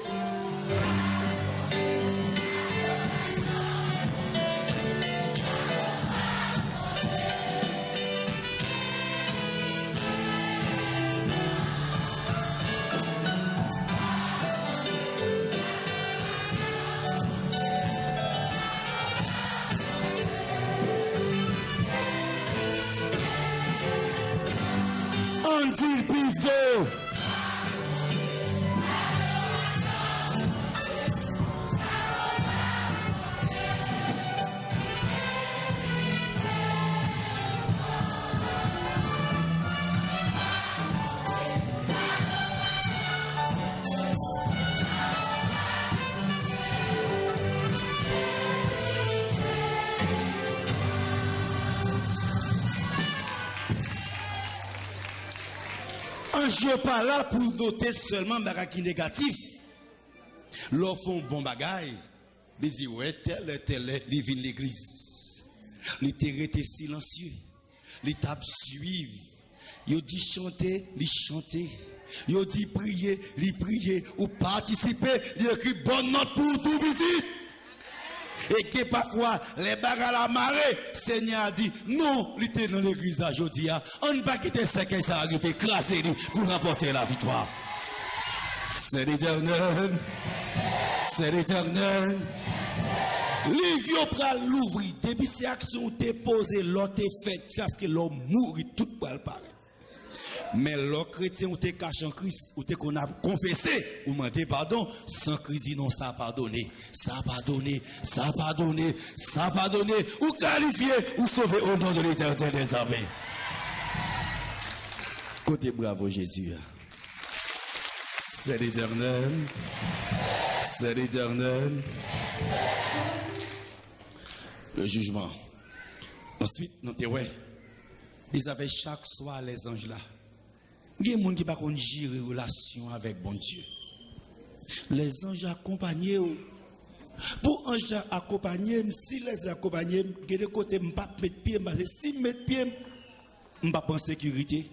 ange pas là pour noter seulement bagay négatif. L'on font bon bagay, il dit ouais tel il vient l'église. Il était silencieux. Il tape suivre. Il dit chanter, il chanter. Il dit prier, il prier ou participer, il écrit bonne note pour tout visite. Et que parfois, les bagarres à la marée, Seigneur a dit, non, il était dans l'église aujourd'hui, on ne va pas quitter ce qui ça arrive, écraser pour remporter la victoire. C'est l'Éternel. C'est l'Éternel. L'Ivio pral l'ouvrir. Depuis ces actions t'es posées, l'autre t'es fait, parce que l'homme mourit tout pour le parler. Mais l'autre chrétien, ou t'es caché en Christ, ou t'es qu'on a confessé, ou demandé pardon, sans crédit, non, ça a pardonné, ça a pardonné, ça a pardonné, ça a pardonné, ou qualifié, ou sauvé au nom de l'Éternel des armées. Côté bravo Jésus. C'est l'Éternel. C'est l'Éternel. Le jugement. Ensuite, nous ouais. Ils avaient chaque soir les anges là. Il y a des gens qui ne peuvent pas gérer relation avec bon Dieu. Les anges accompagnés. Pour anges accompagnés, si les accompagnés, de l'autre côté, je ne peux pas mettre pied, si je mets pied, je ne peux pas en sécurité.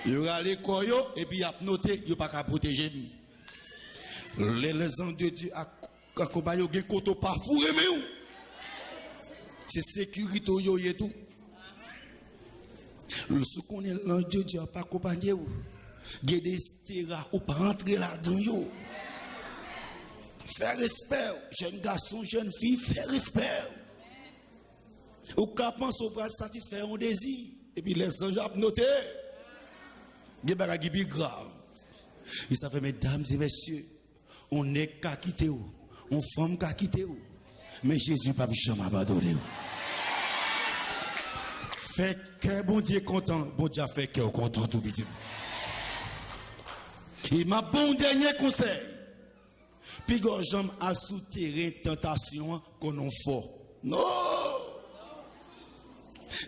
Il y aura les koyo et puis il y a noté, il n'y a pas qu'à protéger. Les anges de Dieu accompagnés, ils ne peuvent pas fourrer. C'est sécurité et tout. Ce qu'on est l'ange de Dieu n'a pas accompagné. Il y a des stéras ou pas entrer là-dedans. Faire respect, jeune garçon, jeune fille, faire respect. Ou qu'à penser au bras satisfaire un désir. Et puis les anges ont noté. Il y a des choses graves. Et ça fait, mesdames et messieurs, on n'est qu'à quitter ou. On femme qu'à quitter ou. Mais Jésus n'a pas jamais abandonné. Fait que bon Dieu content, bon Dieu fait que content tout petit. Il m'a bon dernier conseil. Puis j'aime à souterrer tentation qu'on en fort. Non.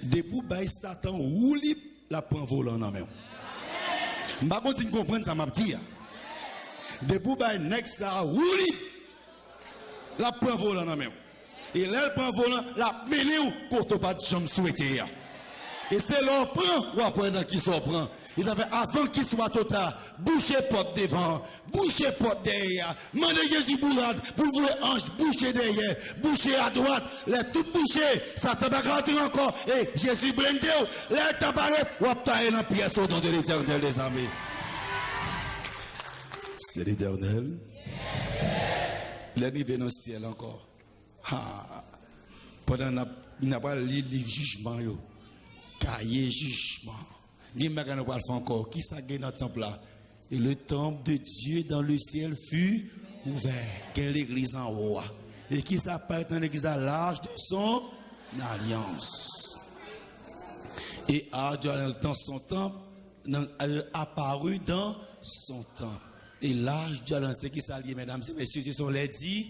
Depuis que Satan roule la prend volant en main. Je ne sais pas si vous comprenez ça m'a dit. Depuis que Nexa roule la prend volant en main. Et là, elle prend volant, la mêlée ou quand pas de jambe souhaité. Et c'est leur prend ou après dans qui s'en prend. Ils avaient avant qu'il soit total, boucher porte devant, boucher porte derrière, mandez Jésus bourrade, pour vous les anges, boucher derrière, boucher à droite, les tout bouchés, ça t'a pas rentrer encore, et Jésus blindé, les tabaret, ou aptailler dans pièce au nom de l'Éternel des armées. C'est l'Éternel. L'arrivée dans le ciel encore. Pendant qu'il n'a pas lu le livre jugement, cahier jugement. Il n'y a pas de encore. Qui s'est gagné dans le temple là? Et le temple de Dieu dans le ciel fut ouvert. Quelle l'église en haut. Et qui s'appelle dans l'église à l'âge de son alliance. Et l'âge de l'alliance dans son temple apparu dans son temple. Et l'âge de l'alliance, c'est qui s'allie, mesdames et messieurs, ce sont les 10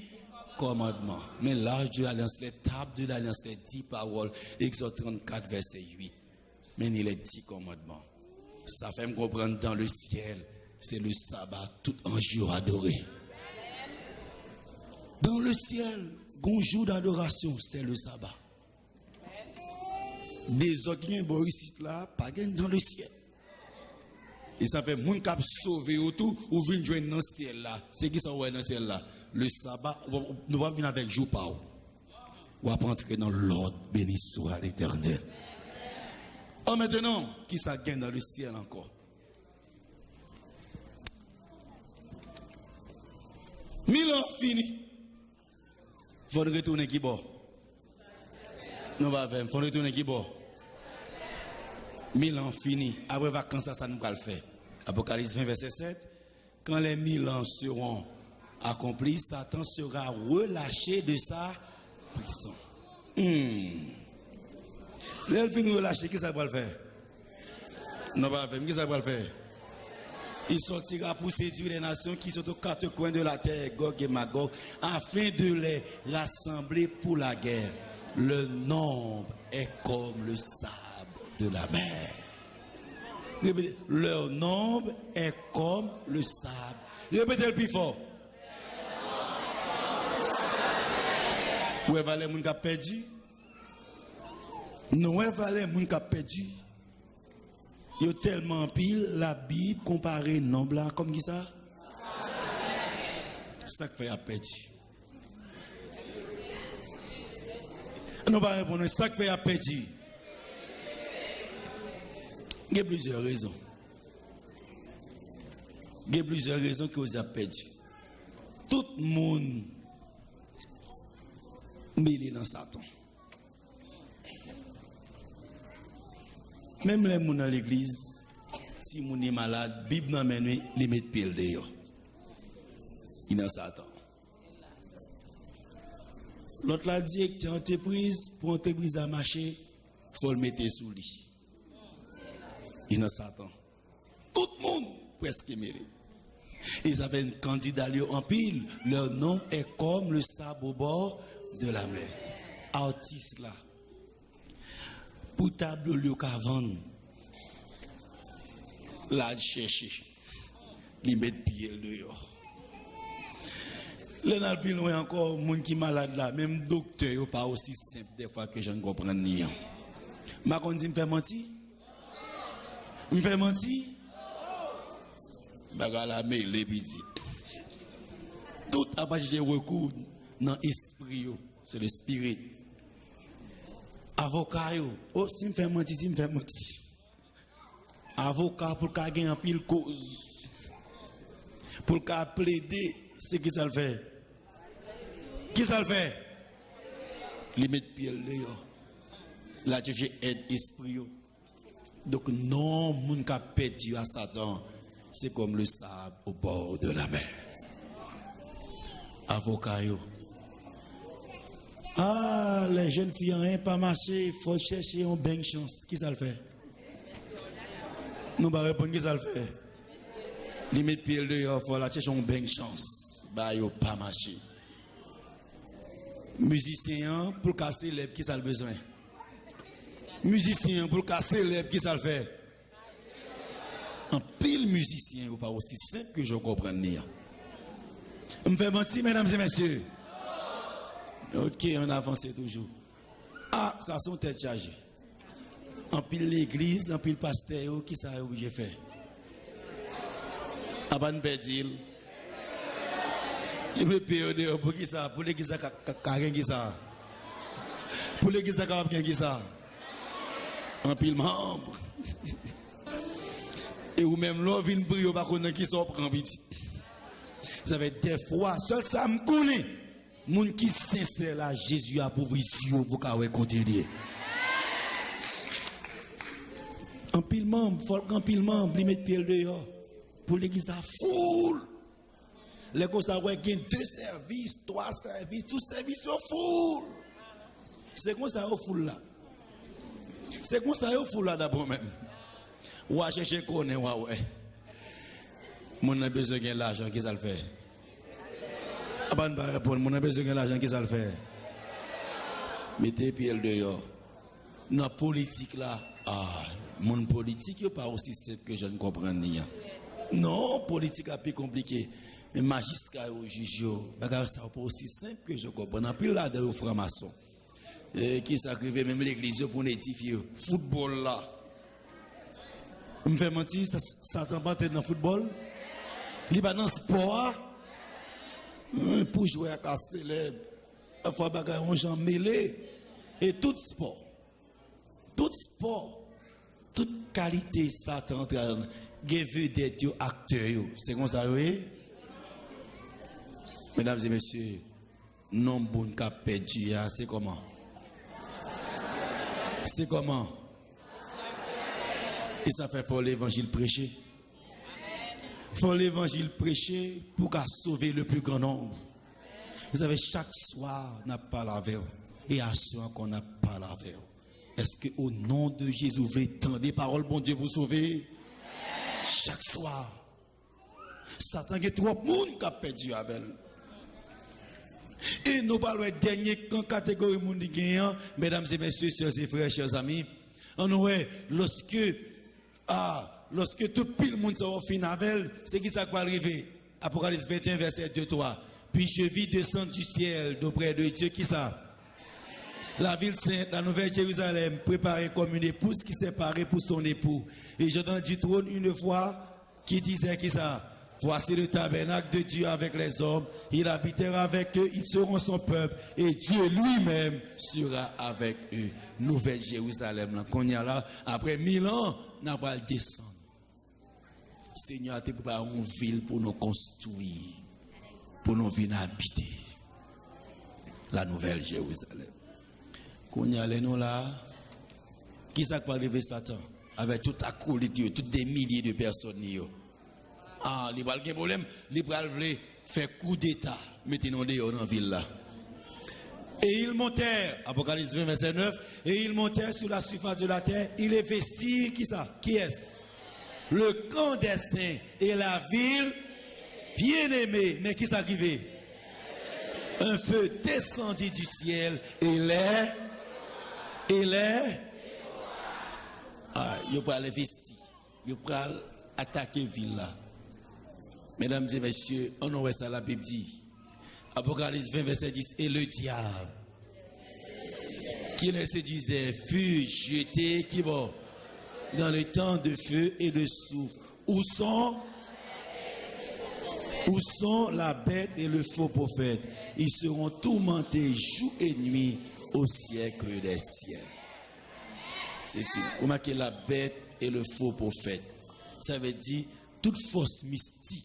commandements. Mais l'âge de l'alliance, les tables de l'alliance, les 10 paroles, Exode 34, verset 8. Mais il est 10 commandements. Ça fait me comprendre dans le ciel, c'est le sabbat, tout un jour adoré. Dans le ciel, un jour d'adoration, c'est le sabbat. Des autres ici là, pas dans le ciel. Et ça fait moun k'ap sauver autour ou vinn joindre dans le ciel là. C'est qui sont dans le ciel là. Le sabbat, nous va venir avec jour par jour. Ou va entrer dans l'ordre, béni soit l'Éternel. Oh, maintenant, qui ça gagne dans le ciel encore? 1000 ans fini. Il faut retourner qui bord? Nous va faire. Il faut retourner qui bord? 1000 ans fini. Après vacances, ça nous va le faire. Apocalypse 20, verset 7. Quand les 1000 ans seront accomplis, Satan sera relâché de sa prison. L'elfine relâché, qui ça va le faire? Non, pas faire. Qui ça va le faire? Il sortira pour séduire les nations qui sont aux quatre coins de la terre, Gog et Magog, afin de les rassembler pour la guerre. Le nombre est comme le sable de la mer. Répétez, leur nombre est comme le sable. Répétez le plus fort. Où est Valé moun qui a perdu? Non, où est Valé moun qui a perdu? Il y a tellement pile la Bible comparée nombre là comme qui ça? Ça fait a perdu. Non pas répondre, ça fait a perdu. Il y a plusieurs raisons. Il y a plusieurs raisons que vous avez perdu. Tout le monde mêlé dans Satan. Même les gens dans l'église, si les gens sont malades, la Bible n'a pas les mettre pile dehors. Il est dans Satan. L'autre l'a dit que entreprise, pour entreprise à marcher, il faut le mettre sous lui. Il est dans Satan. Tout le monde presque mêlé. Ils avaient un candidat en pile. Leur nom est comme le sable au bord de la mer. Artiste là. Pour tableau le cavane. Là, chercher. Il met pied dehors. Là, dans le loin encore, les gens qui sont malades là, même docteur, n'est pas aussi simple des fois que je ne comprends rien. Ma qu'on dit, me fait mentir? Me fait mentir? Bagala mêlé petit. Tout à partir de recours dans l'esprit, c'est le spirit. Avocat, oh, si me fait mentir, me fait mentir. Avocat pour qu'il gagne un pile cause. Pour qu'il plaider, c'est qui ça le fait? Qui ça le fait? Il met pied dehors. Là, j'ai aide esprit. Donc, non, mon qui a perdu à Satan, c'est comme le sable au bord de la mer. Avocat. Ah, les jeunes filles n'ont pas marché, il faut chercher une bonne chance. Qui ça le fait? Nous allons répondre qui ça le fait. Ils mettent pied dehors, il faut chercher une bonne chance. Bah, ils n'ont pas marché. Musicien pour casser l'herbe, qui ça le besoin? Musicien pour casser l'herbe, qui ça le fait? Un pile musicien, ou pas aussi simple que je comprends. Je me fais mentir, mesdames et messieurs. Ok, on avance toujours. Ah, ça sont tête chargée. En pile l'église, en pile pasteur, qui ça a obligé de faire? Aban Bedil. Il me paye pour qui ça? Pour l'église qui ça? Pour l'église qui ça? En pile membre. Et ou même l'on vient briller par contre qui sont prend petit. Vous avez des fois, seul ça me connaît. Moun qui sincère là, Jésus a pour vous pour qu'à continuer. En pile membre, en pile membre, il met pied dehors. Pour l'église à foule. Les gars, ça va gagner 2 services, 3 services, tous services sont full. C'est comme ça au full là. C'est comme ça au full là d'abord même. Ou à chercher qu'on est, ouais. Mon a besoin de l'argent, qui ça le fait? Aban va répondre, mon a besoin de l'argent, qui ça le fait? Mettez pied dehors. Dans la politique là, mon politique n'est pas aussi simple que je ne comprends rien. Non, politique est plus compliqué. Mais magistrat ou juge, ça n'est pas aussi simple que je comprends. En plus là, de franc-maçon, qui s'acrivait même l'église pour édifier. Football là. Je me fais mentir, ça t'en bat dans le football? Il va dans le sport. Pour jouer à casser les. Il faut bagarre un gens mêlé. Et tout sport, toute qualité, ça t'entre dans les vedettes, acteurs. C'est comme ça, oui? Mesdames et messieurs, non bon cap perdu, c'est comment? C'est comment? Et ça fait faut l'évangile prêcher. Faut l'évangile prêcher pour qu'à sauver le plus grand nombre. Vous savez, chaque soir, on n'a pas la veille. Et à ce soir qu'on n'a pas la veille. Est-ce que au nom de Jésus, vous voulez tendre des paroles, bon Dieu, pour sauver? Chaque soir. Satan a trop de monde qui a perdu avec. Et nous parlons de dernier catégorie de monde gagnant, mesdames et messieurs, chers et frères, chers amis. On voit lorsque lorsque tout pile le monde sera fin avec, c'est qui ça va arriver? Apocalypse 21, verset 2-3. Puis je vis descendre du ciel d'auprès de Dieu, qui ça? La ville sainte, la nouvelle Jérusalem, préparée comme une épouse qui s'est parée pour son époux. Et j'entends du trône une voix qui disait, qui ça? Voici le tabernacle de Dieu avec les hommes. Il habitera avec eux, ils seront son peuple. Et Dieu lui-même sera avec eux. Nouvelle Jérusalem, là, qu'on y a là, après 1000 ans, on va le descendre. Seigneur a préparé une ville pour nous construire, pour nous venir habiter. La nouvelle Jérusalem. Qu'on y a nous là, qui ça va arriver Satan? Avec tout à coup, toutes des milliers de personnes. Ah, il n'y a pas de problème. Il va faire coup d'état. Mettez-nous dehors dans la ville là. Et ils montèrent, Apocalypse 20, verset 9, et ils montèrent sur la surface de la terre. Ils investirent, qui ça? Qui est-ce? Le camp des saints et la ville bien-aimée. Mais qui s'arrivait? Un feu descendit du ciel et les. Ah, il va investir. Il va attaquer la ville là. Mesdames et messieurs, on voit ça la Bible dit. Apocalypse 20, verset 10. Et le diable, qui les séduisait, fut jeté, qui va dans le temps de feu et de souffle. Où sont la bête et le faux prophète? Ils seront tourmentés jour et nuit au siècle des siècles. C'est fini. Vous marquez la bête et le faux prophète. Ça veut dire toute force mystique.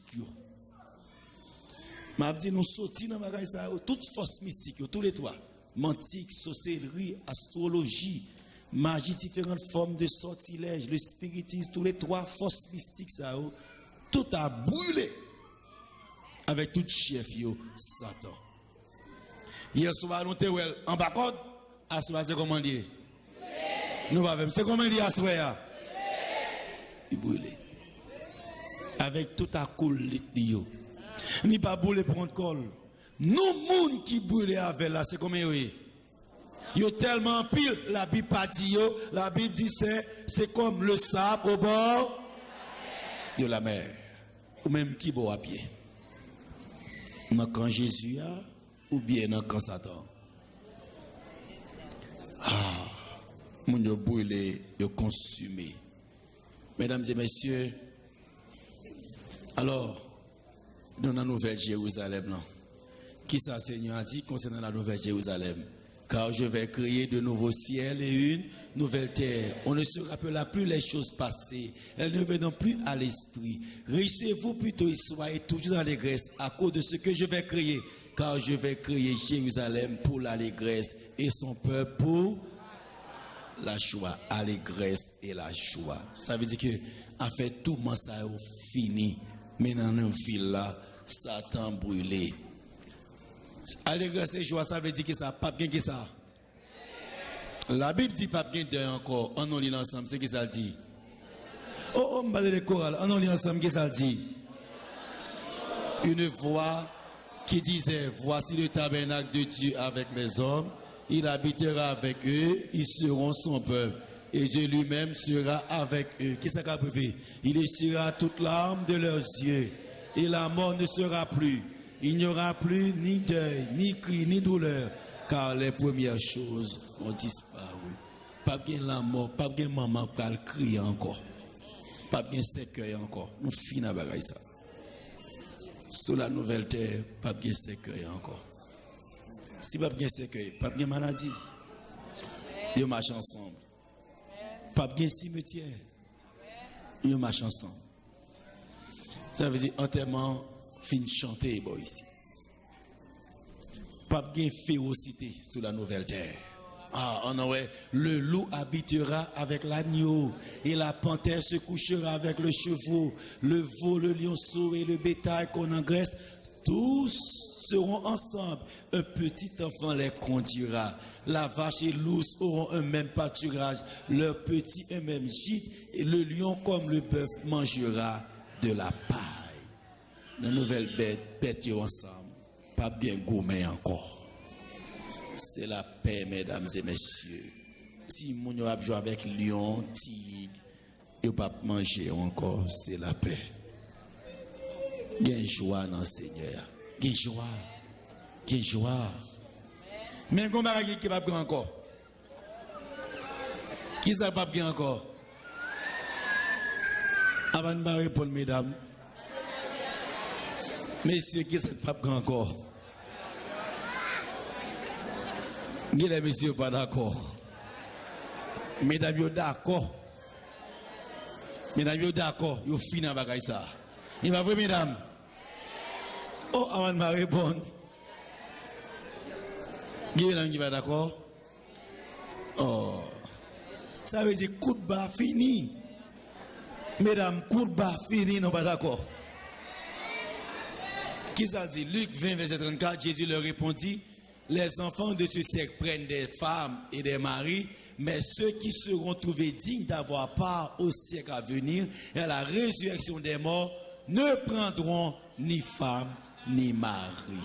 Je dis nous sortis dans la ça, toute force mystique, tous les trois. Mantique, sorcellerie, astrologie, magie, différentes formes de sortilège, le spiritisme, tous les trois forces mystiques, ça, tout a brûlé avec tout chef, Satan. Hier soir, nous sommes en bas code, à soir, c'est comment dire? Nous va c'est comment dire à soir? Il brûlé. Avec tout à coule, ni pas brûlé pour un col. Nous, monde qui brûlé avec là, c'est comment oui? Yo tellement pile, la Bible pas dit yo, la Bible dit c'est comme le sable au bord de la mer. Ou même qui boit à pied. Dans quand Jésus a, ou bien dans quand Satan. Ah, mon yo brûlé, yo consumé. Mesdames et messieurs, alors, dans la nouvelle Jérusalem, qui ça Seigneur a dit concernant la nouvelle Jérusalem? Car je vais créer de nouveaux ciels et une nouvelle terre. On ne se rappellera plus les choses passées. Elles ne viendront plus à l'esprit. Réjouissez-vous plutôt et soyez toujours dans l'allégresse à cause de ce que je vais créer. Car je vais créer Jérusalem pour l'allégresse et son peuple pour la joie. Allégresse et la joie. Ça veut dire que, en fait, tout le monde ça est fini. Mais dans une ville là, Satan brûlé. Allégresse et joie, ça veut dire que ça, pas bien que ça. La Bible dit pas bien de encore. On lit ensemble, c'est que ça dit. On va les chorales, on lit ensemble, que ça dit. Une voix qui disait, voici le tabernacle de Dieu avec les hommes. Il habitera avec eux, ils seront son peuple. Et Dieu lui-même sera avec eux. Qu'est-ce qu'il a prévu? Il essuiera toute larme de leurs yeux. Et la mort ne sera plus. Il n'y aura plus ni deuil, ni cri, ni douleur. Car les premières choses ont disparu. Pas bien la mort, pas bien maman qui a crié encore. Pas bien cercueil encore. Nous finissons avec ça. Sur la nouvelle terre, pas bien cercueil encore. Si pas bien cercueil, pas bien maladie. Ils marchent ensemble. Pas bien cimetière. Ils marchent ensemble. Ça veut dire enterrement, fin chanter bon ici. Pas bien férocité sur la nouvelle terre. Ah, on aurait le loup habitera avec l'agneau et la panthère se couchera avec le chevreau, le veau, le lionceau et le bétail qu'on engraisse. Tous seront ensemble. Un petit enfant les conduira. La vache et l'ours auront un même pâturage. Leurs petits un même gîte. Et le lion comme le bœuf mangera de la paille. La nouvelle bête ensemble. Pas bien gourmet encore. C'est la paix, mesdames et messieurs. Si mon a joué avec lion, tigre, Yo pas manger encore, c'est la paix. Gain joie dans le Seigneur. Gain joie. Gain joie. Mais comment qui va bien encore? Qui ça va bien encore? Avant de répondre, mesdames. Messieurs, qui ça va bien encore? Les messieurs pas d'accord. Mesdames, vous d'accord. Mesdames, vous d'accord. Vous finissez avec ça. Il va vrai, mesdames? Oh, avant de me répondre. Mesdames, qui va d'accord? Oh. Ça veut dire coup de bas fini. Mesdames, coup de bas fini, non pas d'accord. Qui ça dit? Luc 20, verset 34, Jésus leur répondit, les enfants de ce siècle prennent des femmes et des maris, mais ceux qui seront trouvés dignes d'avoir part au siècle à venir et à la résurrection des morts ne prendront ni femme ni mari.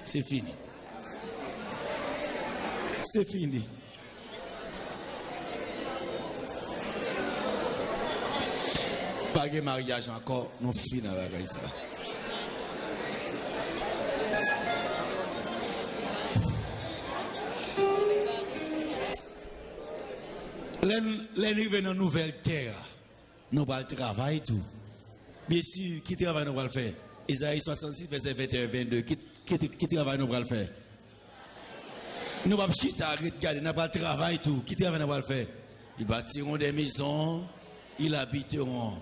C'est fini. C'est fini. Pas de mariage encore, nous finissons avec ça. Les dans une nouvelle terre, nous allons travailler tout. Bien sûr, qui travaille nous allons le faire? Isaïe 66, verset 21, 22, qui travaille nous allons le faire? Nous allons chita, regarder, nous allons travailler tout. Qui travaille nous allons le faire? Ils bâtiront des maisons, ils habiteront.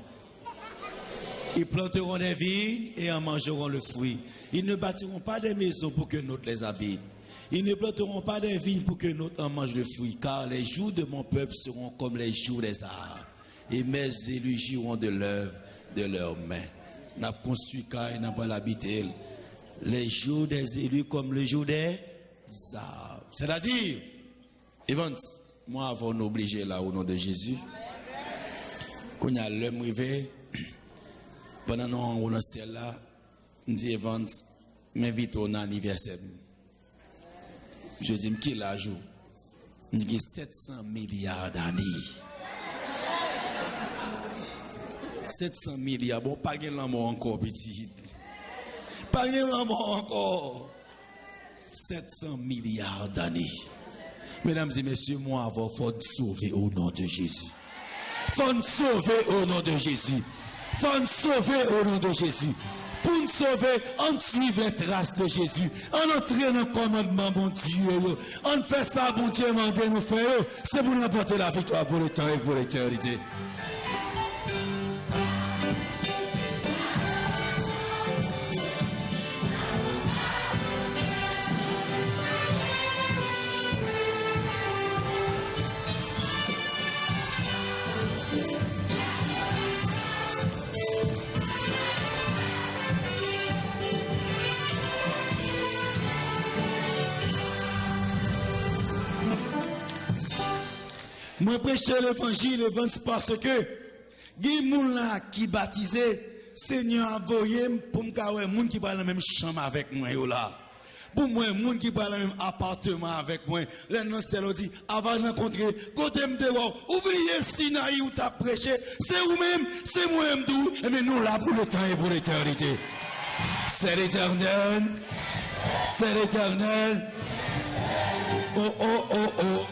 Ils planteront des vignes et en mangeront le fruit. Ils ne bâtiront pas des maisons pour que d'autres les habitent. Ils ne planteront pas des vignes pour que d'autres en mangent le fruit, car les jours de mon peuple seront comme les jours des arbres, et mes élus jouiront de l'œuvre de leurs mains. N'a construit car n'a pas l'habité. Les jours des élus comme le jour des arbres. C'est-à-dire, Evans, moi avant d'obliger là au nom de Jésus, quand il y a l'homme rivé, pendant qu'on est ciel là, on dit Evans, m'invite au anniversaire. Je dis, qui l'a joué? Je dis, 700 milliards d'années. 700 milliards. Bon, pas de l'amour encore, petit. Pas de l'amour encore. 700 milliards d'années. Mesdames et messieurs, moi, il faut nous sauver au nom de Jésus. Il faut nous sauver au nom de Jésus. Il faut nous sauver au nom de Jésus. Pour nous sauver, on suit les traces de Jésus. On entre dans le commandement, mon Dieu. On fait ça, bon Dieu, mandez nous faire. C'est pour nous apporter la victoire pour le temps et pour l'éternité. Moi prêcher l'évangile parce que les gens qui baptisé, Seigneur a envoyé pour me faire des gens qui parlent dans la même chambre avec moi là. Pour moi, les gens qui parlent dans le même appartement avec moi. Les gens se dit avant de rencontrer, côté me dehors, oubliez Sinaï où tu as prêché, c'est vous-même, c'est moi-même tout, mais nous là pour le temps et pour l'éternité. C'est l'éternel. C'est l'éternel. Oh, oh, oh, oh.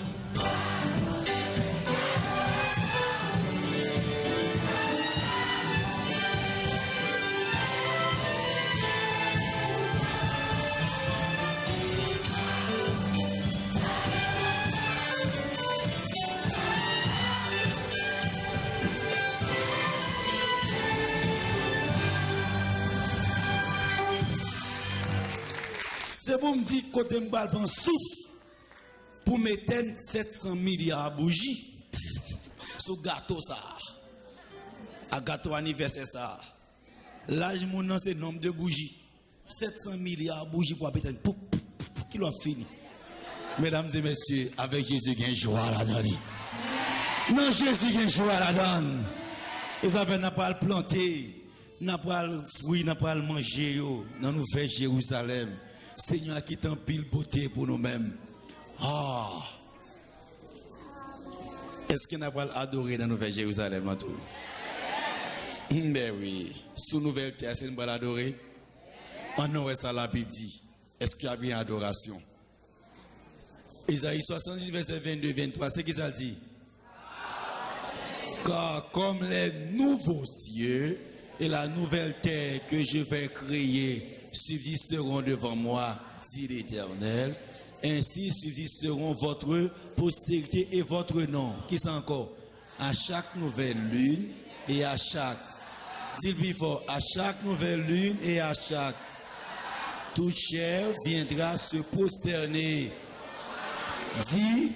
C'est pour me dire que côté m'bal ban souffle pour mettre 700 milliards à bougies sur gâteau ça. À gâteau anniversaire ça. L'âge mon c'est nombre de bougies. 700 milliards de bougies pour mettre qui l'a fini. Mesdames et messieurs, avec Jésus il y a une joie là-dedans. Non, Jésus il y a une joie là-dedans. Et ça fait n'a pas le planter, n'a pas le fruit, n'a pas le manger dans nous faire Jérusalem. Seigneur qui t'en pile beauté pour nous-mêmes. Ah. Est-ce qu'on a pas adoré dans la Nouvelle Jérusalem tout? Ben oui, sous Nouvelle Terre, c'est une bonne adorée. On aurait ça la Bible dit. Est-ce qu'il y a bien adoration? Isaïe 66, verset 22-23, c'est qui ça dit? Car comme les nouveaux cieux et la nouvelle terre que je vais créer subsisteront devant moi, dit l'Éternel, ainsi subsisteront votre postérité et votre nom. Qui c'est encore? À chaque nouvelle lune et à chaque, dis-le plus fort, à chaque nouvelle lune et à chaque, toute chair viendra se prosterner. Dis,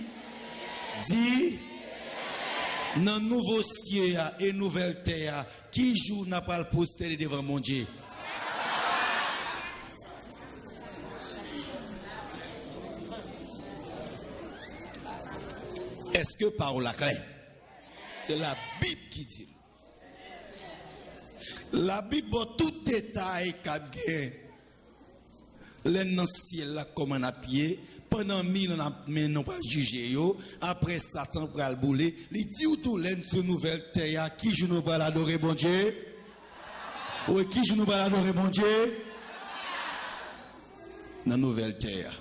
dans nouveau ciel et nouvelle terre, qui joue n'a pas le prosterner devant mon Dieu? Est-ce que parole la clé? C'est la Bible qui dit. La Bible, tout détail qu'a gagné, les dans ciel là comme un pied. Pendant 1000 ans, mais non pas jugé. Après Satan pour le bouler, il dit où tout l'aide sur nouvelle terre, qui je nous pas l'adorer, bon Dieu? Oui, qui je nous pas l'adorer, bon Dieu? Dans nouvelle terre.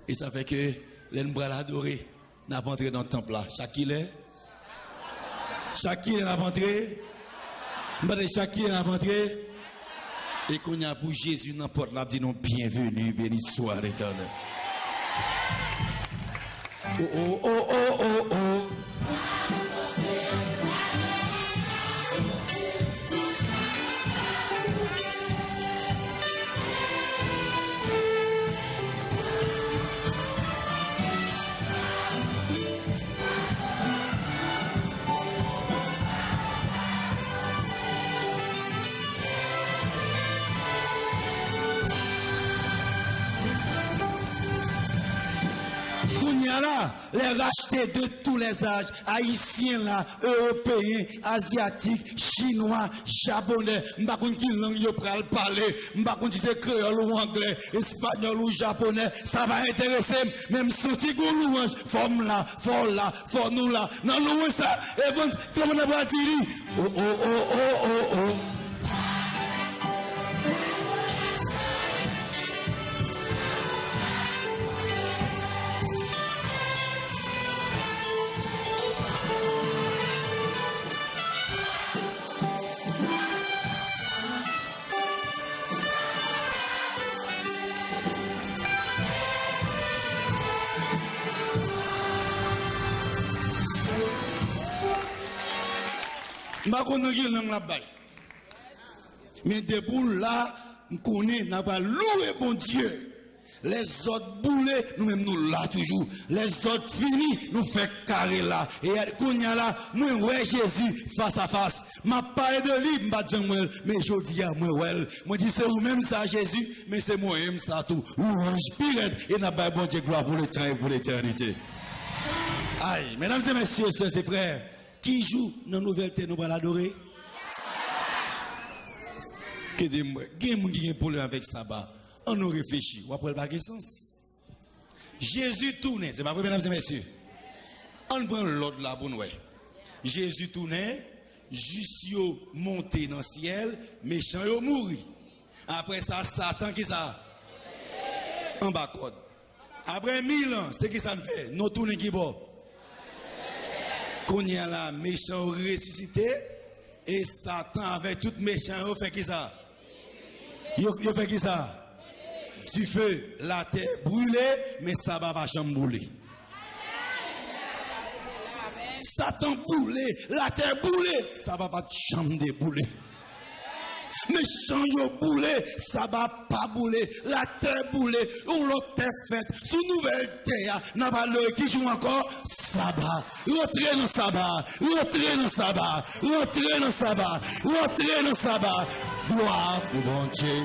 Et ça fait que l'aide pas l'adorer, n'a pas entré dans le temple là. Chaque n'a pas entré. Chaque n'a pas entré. Et qu'on y a pour Jésus dans la porte là, dit non, bienvenue, béni soit l'Éternel. Oh, oh, oh, oh, oh. Là, les rachetés de tous les âges, haïtiens là, européens, asiatiques, chinois, japonais, m'bakon qui langue yo pral parler, m'bakon si c'est créole ou anglais, espagnol ou japonais, ça va intéresser, même si c'est une louange, forme là, for nous là, non louange ça, et bon, comment on va dire, oh, oh, oh, oh, oh, oh. Mais des boules là, nous connaissons, n'a pas loué bon Dieu. Les autres boulets, nous-mêmes nous là toujours. Les autres finis, nous fait carré là. Et quand y a là, moi ouais Jésus face à face. Ma parole de lui, mais je dis à moi ouais. Moi dis c'est vous-même ça Jésus, mais c'est moi-même ça tout. Louange pire et n'a pas bon Dieu gloire pour le temps et pour l'éternité. Aïe, mesdames et messieurs, sœurs et frères, qui joue dans la nouvelle terre, nous allons l'adorer? Que des gens qui ont un problème avec sabbat, on nous réfléchit, on n'a pas de sens. Jésus tournait, c'est pas vrai, mesdames et messieurs. On prend l'autre là pour nous. Jésus tournait, juste monté dans le ciel, méchant yo mouri. Après ça, Satan qui ça? En bas code. Après 1000 ans, c'est qui ça nous fait? Nous tournons qui bon? Qu'on y a là, méchant ressuscité, et Satan avec tout méchant, il fait qui ça? Il fait qui ça? Du feu, la terre brûlée, mais ça va pas jamais brûler. Satan brûlé, la terre brûlée, ça va pas jamais débouler. Méchant yo boulé, ça va pas bouler, la terre boulée, on l'autre terre faite, sous nouvelle terre, n'a pas l'œil qui joue encore, sabbat, rentrez dans sabbat, rentrez dans sabbat, rentrez dans sabbat, rentrez dans sabbat, gloire pour bon Dieu.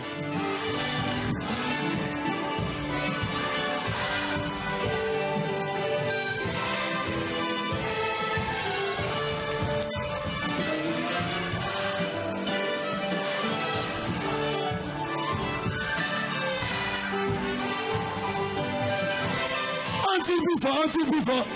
Un petit plus fort.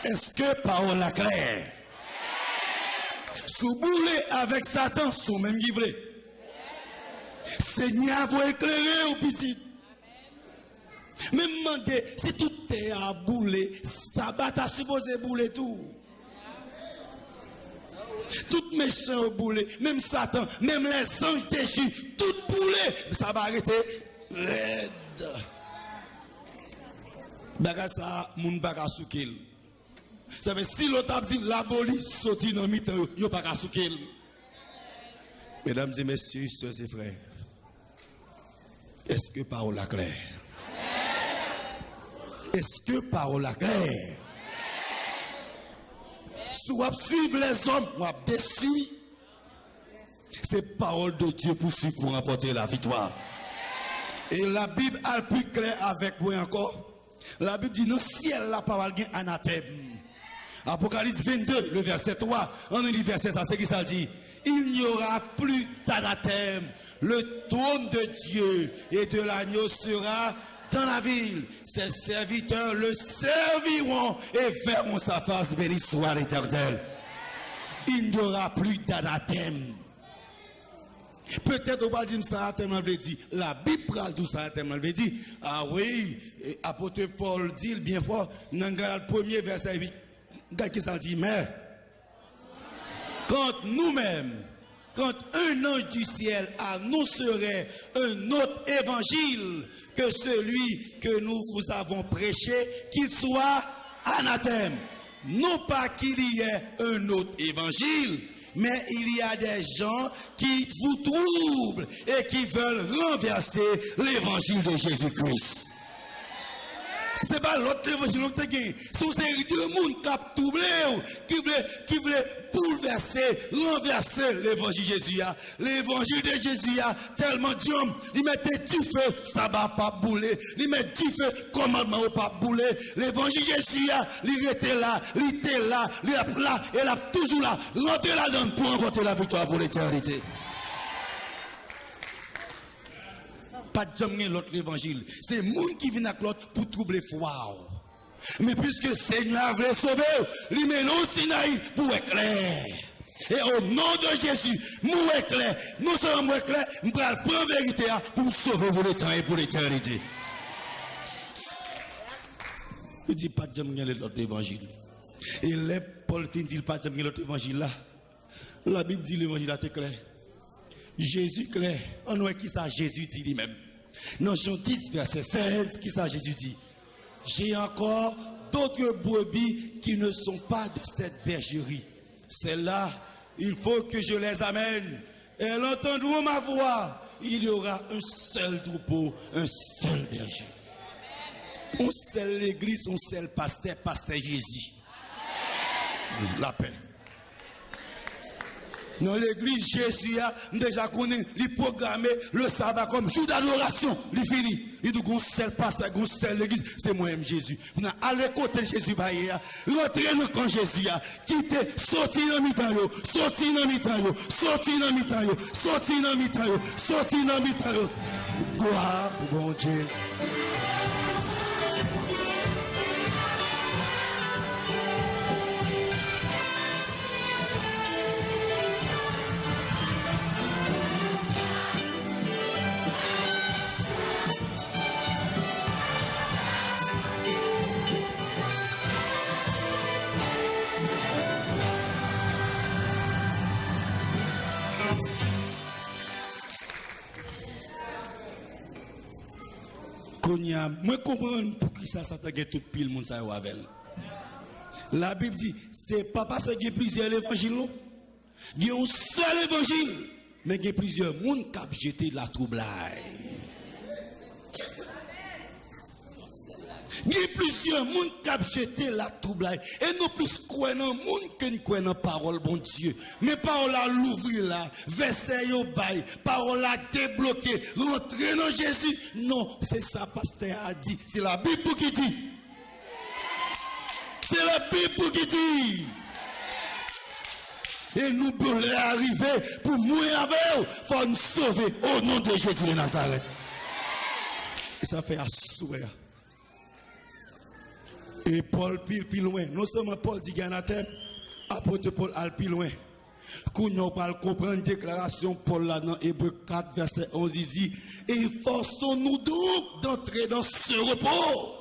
Est-ce que parole la claire? Sous boulé avec Satan, sous même givré. Seigneur, vous éclairer au petit. Même demander, si tout est à bouler, sabbat a supposé bouler tout. Tout méchant au boulet, même Satan, même les anges déchus, tout boulet, ça va arrêter. Raide. Baga ça, moun baga soukil. Ça veut si l'autre a dit l'aboli, sorti dans mi-temps, yo baga soukil. Mesdames et messieurs, sœurs et frères, est-ce que parole la claire? Est-ce que parole la claire? Soit suivre les hommes, ou déçu. C'est parole de Dieu pour remporter la victoire. Et la Bible a le plus clair avec moi encore. La Bible dit non, ciel la parole gain anathème. Apocalypse 22, le verset 3, en un verset, ça c'est qui ça dit? Il n'y aura plus d'anathème. Le trône de Dieu et de l'agneau sera dans la ville. Ses serviteurs le serviront et verront sa face, béni soit l'Éternel. Il n'y aura plus d'anathème. Peut-être on va dire ça, veut dire la Bible parle tout ça, veut dire ah oui, apôtre Paul dit bien fort dans le premier verset 8, qui ça dit mais quand nous-mêmes, quand un ange du ciel annoncerait un autre évangile que celui que nous vous avons prêché, qu'il soit anathème. Non pas qu'il y ait un autre évangile, mais il y a des gens qui vous troublent et qui veulent renverser l'évangile de Jésus-Christ. C'est pas l'autre évangile que tu as. C'est une série de monde qui voulait bouleverser, renverser l'évangile de Jésus. L'évangile de Jésus a tellement d'hommes, il mettait du feu, ça va pas bouler. Il met du feu, commandement va pas bouler. L'évangile de Jésus, il était là, il était là, il est là, et il est toujours là. Rentrez là-dedans pour remporter la victoire pour l'éternité. Pas de jamais l'autre l'évangile. C'est le monde qui vient avec l'autre pour troubler foi. Mais puisque le Seigneur veut sauver, il met nous Sinaï pour éclairer. Et au nom de Jésus, nous éclairons, nous sommes éclairés, nous allons prendre la vérité pour sauver pour le temps et pour l'éternité. Il ne dit pas de jamais l'autre évangile. Et les Paul dit pas de jamais l'autre évangile là. La Bible dit l'évangile est clair. Jésus clair. On voit qui ça Jésus dit lui-même. Dans Jean 10, verset 16, qui ça Jésus dit? J'ai encore d'autres brebis qui ne sont pas de cette bergerie. Celles-là, il faut que je les amène. Elles entendront ma voix. Il y aura un seul troupeau, un seul berger. On seul l'église, on seul pasteur Jésus. La paix. Dans l'église, Jésus a déjà connu, il programmé le sabbat comme jour d'adoration. Il finit. Il dit qu'on seul pasteur, qu'on seul l'église, c'est moi-même Jésus. On a allé côté de Jésus, rentrez dans quand Jésus a quitté, sorti dans mi-temps, sorti dans mi-temps, sorti dans mi-temps, sorti dans mi-temps, sorti dans mi-temps. Gloire pour bon Dieu. Moi comprends pour qui ça t'a tout pile monde ça avec. La Bible dit c'est pas parce qu'il y a plusieurs évangiles. Il y a un seul évangile, mais il y a plusieurs monde qui ont jeté la trouble. Il y a plusieurs monde qui ont jeté la trouble. Et nous plus quoi dans le monde que nous croyons dans la parole, bon Dieu. Mais parole à l'ouvrir là, verset yo bail, parole à débloquer, rentrer dans Jésus. Non, c'est ça, pasteur a dit. C'est la Bible qui dit. C'est la Bible qui dit. Et nous pouvons arriver pour mourir avec eux. Il faut nous sauver au nom de Jésus de Nazareth. Et ça fait assurer. Et Paul plus loin. Non seulement Paul dit Galaten, apôtre Paul al plus loin. Quand on va comprendre la déclaration Paul là dans Hébreux 4 verset 11 il dit efforçons-nous donc d'entrer dans ce repos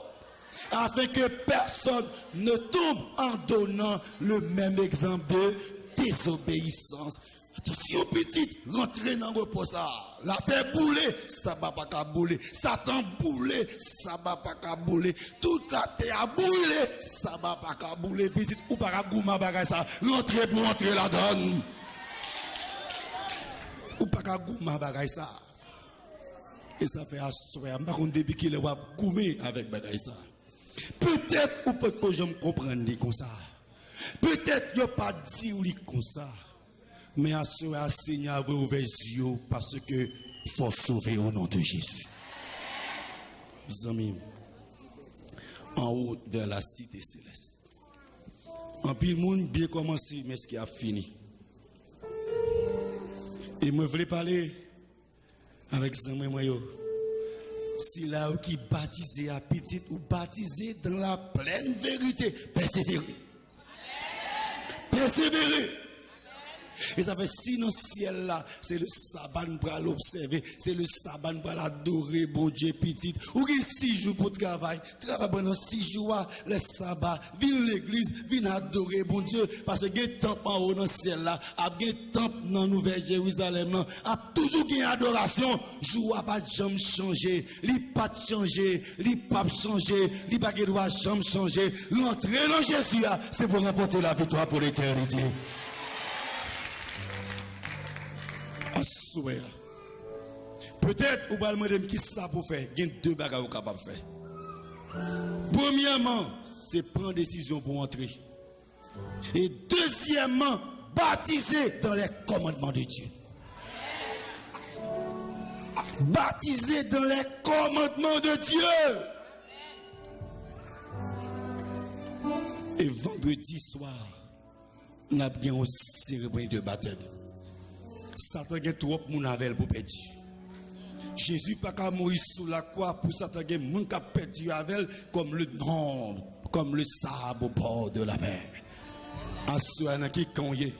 afin que personne ne tombe en donnant le même exemple de désobéissance. Attention petite, rentrez dans le repos ça. La terre boulée, ça va pas bouler. Satan boulé, ça va pas bouler. Toute la terre a boulé, ça va pas bouler. Petite, ou pas gouma bagay ça. Rentrez pour entrer là-dedans. Ou pas gouma bagay ça. Et ça fait assurer. Par contre, depuis qu'il va goumer avec bagay ça. Peut-être ou peut-être que je me comprenne comme ça. Peut-être qu'il n'y a pas dit ou comme ça. Mais assurer à Seigneur vous ouvrir les yeux parce que il faut sauver au nom de Jésus. Mes amis, en haut vers la cité céleste. En pile monde bien commencé, mais ce qui a fini. Et moi je voulais parler avec ces amis. Si là où qui baptisé à petite ou baptisé dans la pleine vérité, persévérer. Persévérer. Et ça fait si dans le ciel là, c'est le sabbat nous pour l'observer, c'est le sabbat nous pour l'adorer, bon Dieu petit. Ou qu'il y a 6 jours pour travail pendant 6 jours, le sabbat, viens l'église, viens adorer, bon Dieu, parce que y a un temple en haut dans le ciel là, il y a un temple dans Nouvelle Jérusalem là, il y a toujours une adoration, jour pas jamais changer, il pas changer, il pas changer, il pas doit jamais changer. L'entrée dans Jésus c'est pour remporter la victoire pour l'éternité. Assurer. Peut-être ou va demander qui ça pour faire. Il y a 2 bagages capable de faire. Premièrement, c'est prendre décision pour entrer. Et deuxièmement, baptiser dans les commandements de Dieu. Baptiser dans les commandements de Dieu. Et vendredi soir, nous avons bien une cérémonie de baptême. Satan a trop de monde avec pour perdu. Jésus pas qu'à mourir sous la croix pour Satan a monde qui a perdu avec comme le nom, comme le sable au bord de la mer. Assurez qui conye.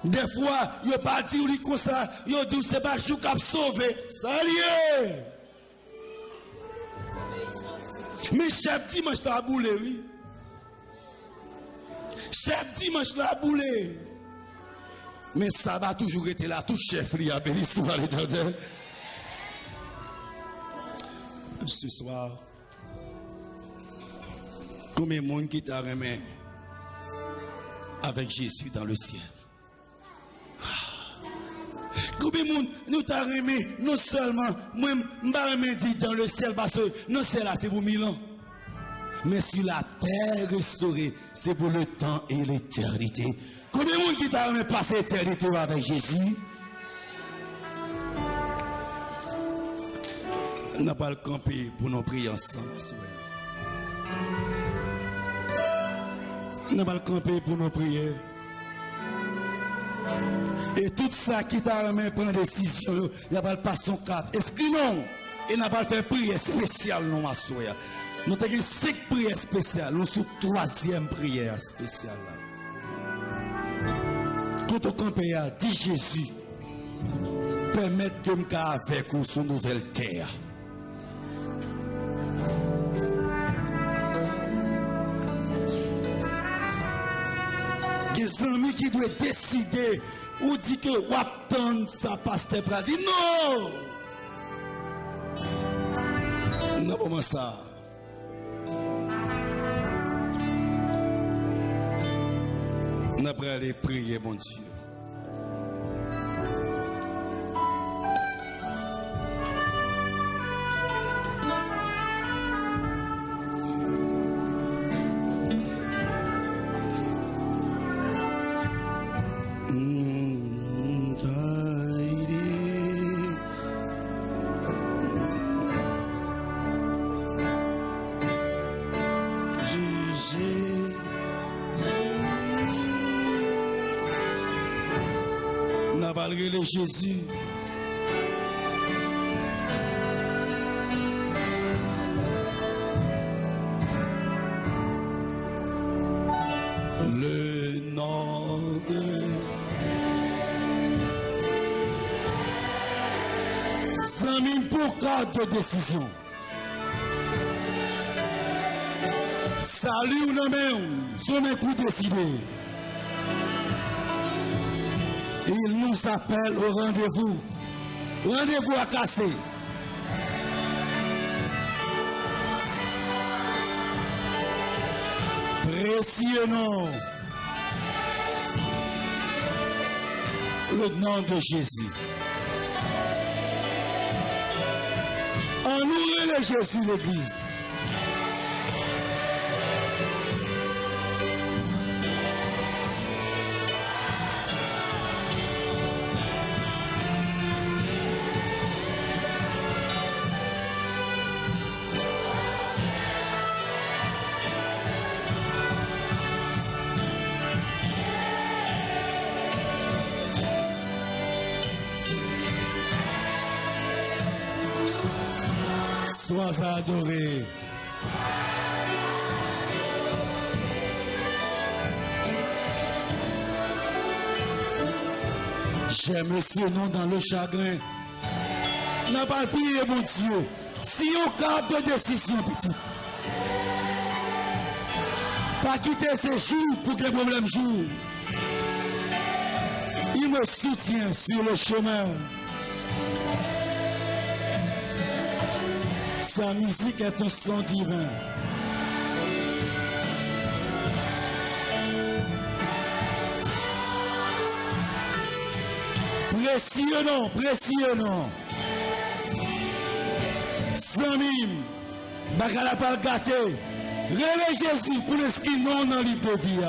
Des fois, il a pas dit comme ça, il a dit c'est pas chou qui a sauvé. Ça lié. Mais chef dimanche la boulé oui. Chef dimanche la boulé. Mais ça va toujours être là, tout chef li a béni souvent l'Éternel. Ce soir, combien de monde qui t'a remis avec Jésus dans le ciel? Combien de monde nous t'a remis non seulement, moi m'ba remis dit dans le ciel parce que non c'est là c'est pour 1000 ans. Mais sur la terre restaurée, c'est pour le temps et l'éternité. Combien de monde qui t'a passé l'éternité avec Jésus? On n'a pas le camper pour nous prier ensemble. On n'a pas le camper pour nous prier. Et tout ça qui t'a remis prendre décision, il n'y a pas le passion 4. Inscris-nous. Et n'a pas fait prière spéciale non à soi. Nous avons 5 prières spéciales. Nous sommes 3e prière spéciale. Tout au campé a dit Jésus, permettre que je avec vous sur nouvelle terre. Des amis qui doivent décider ou dit que ou attendre ça pasteur pour dire non. Non, comment ça? On a pris aller prier, mon Dieu. parlé de Jésus. Le nom de Samim pour cadre de décision. Salut ou non même, son pour décider. Il nous appelle au rendez-vous. Rendez-vous à casser. Précieux nom. Le nom de Jésus. Honorez le Jésus, l'Église. Sois adoré. J'aime ce nom dans le chagrin. N'a pas prié, mon Dieu. Si on cadre de décision, petit. Pas quitter ces jours pour que les problèmes jouent. Il me soutient sur le chemin. Sa musique est un son divin. Précieux nom, précieux nom. Samim, Bagala pas gâté. Relais Jésus pour les qui non dans le livre de vie.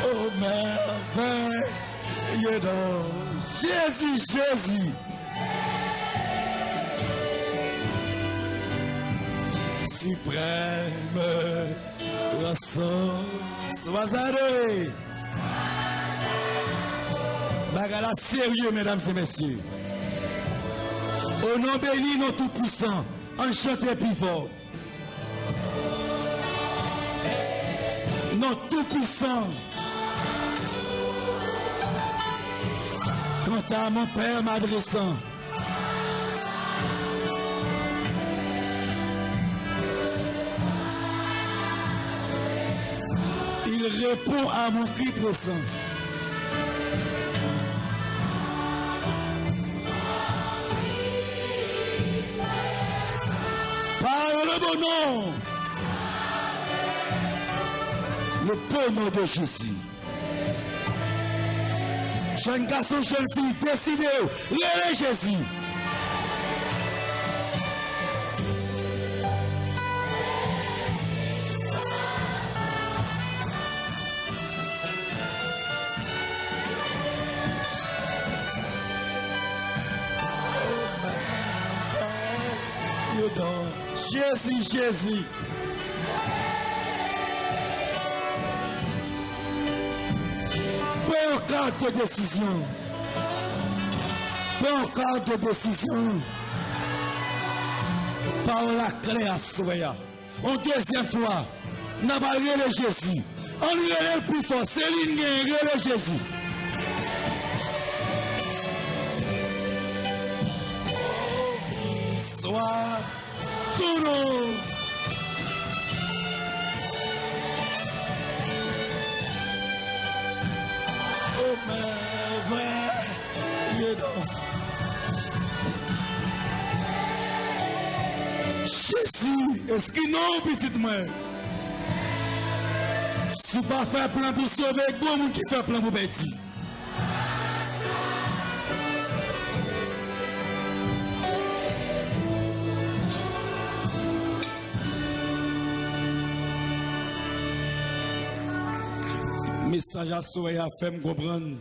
Oh merveilleux nom. Jésus, Jésus. Suprême rançon, sois adoré. Bagala sérieux, mesdames et messieurs. Au nom béni, nos tout-puissants, enchanté plus fort. Nos tout-puissants. Quant à mon Père m'adressant, il répond à mon cri pressant. Par le bon nom, le beau nom de Jésus. Jeune garçon, jeune fille, décidez, relais Jésus. Jésus, Jésus. Pour carte de décision. Pour carte de décision. Par la clé à Soya. En deuxième fois, n'a pas relais Jésus. On lui relève le plus fort. Céline Guin, relais Jésus. Sois tout nom. Oh merveilleux nom. Jésus, est-ce qu'il non, petite mère? Si pas faire plan pour sauver, comment qui fait plan pour bêtir? Message à Soya fait me comprendre.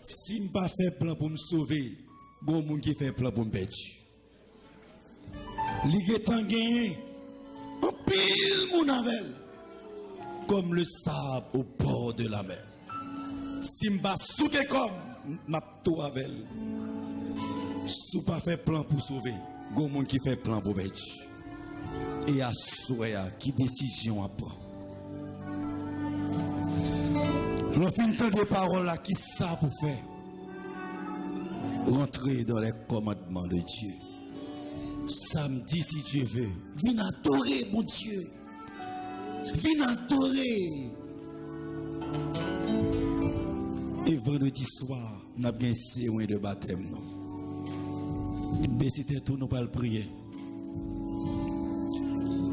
Si je pas fait plan pour me sauver, il y a des gens qui fait plan pour me perdre. Il y a gagné un pile mon avel comme le sable au bord de la mer. Si je pas sauter comme ma tout avec. Si pas fait plan pour sauver, il y a des gens qui fait plan pour perdre. Et à souhait qui décision à prendre. L'on finit des paroles là qui ça pour faire. Rentrer dans les commandements de Dieu. Samedi, si Dieu veut, viens adorer mon Dieu. Viens adorer. Et vendredi soir, nous avons bien séance de baptême. Mais c'était tout, nous allons prier.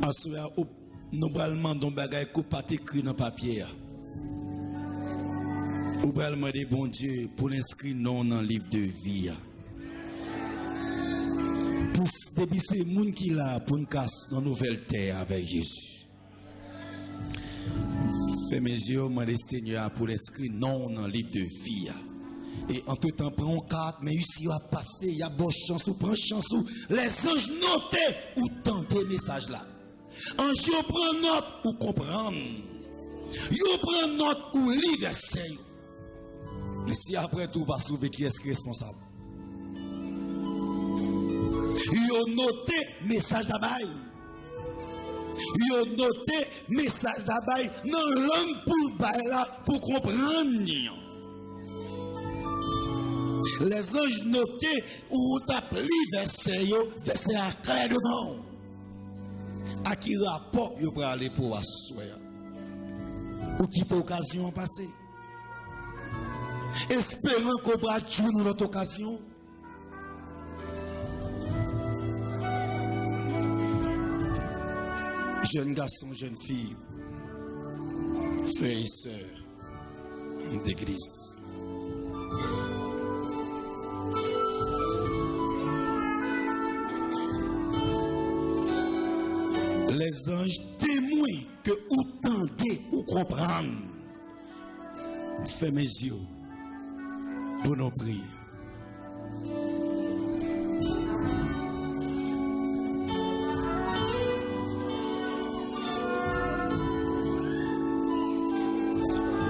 À ce moment, nous allons demander des bagages qui pas écrit dans le papier. Nous allons demander bon Dieu pour l'inscrire non dans le livre de vie. Pour débisser les gens qui là pour nous casser dans la nouvelle terre avec Jésus. Fais mes yeux, demandez Seigneur pour l'inscrire non dans le livre de vie. Et en tout temps, prends carte, mais ici, il va passer, il y a bonne chance, ou prend chance, ou les anges notés ou tenter message là. Ange prend note ou comprendre. Yo prend note ou lit verset. Mais si après tout, va sauver qui est responsable. Yo noté message d'abay. Yo noté message d'abay dans langue pour bailler là pour comprendre. Les anges notés ou t'appeli verset à clair devant. À qui rapport yo pour aller pour assoyer. Ou quitter occasion passée. Espérant qu'on va jouer dans notre occasion. Jeunes garçons, jeunes filles, frères et sœurs d'église. Les anges témoins que vous tentez ou comprendre. Fais mes yeux pour nous prier.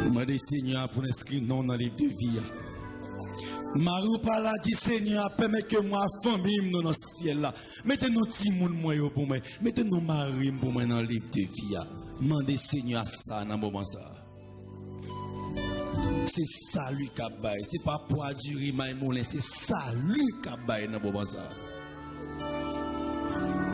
Demandez Seigneur pour inscrire non dans le livre de vie. Marie Pala dit Seigneur, permets que moi, famille, dans le ciel là. Mettez-nous petit monde pour moi. Mettez-nous Marie pour moi dans le livre de vie. Demandez Seigneur ça dans le moment ça. C'est salut qu'a bail, c'est pas poids du rimaï moulin, c'est salut qu'a bail dans le moment ça.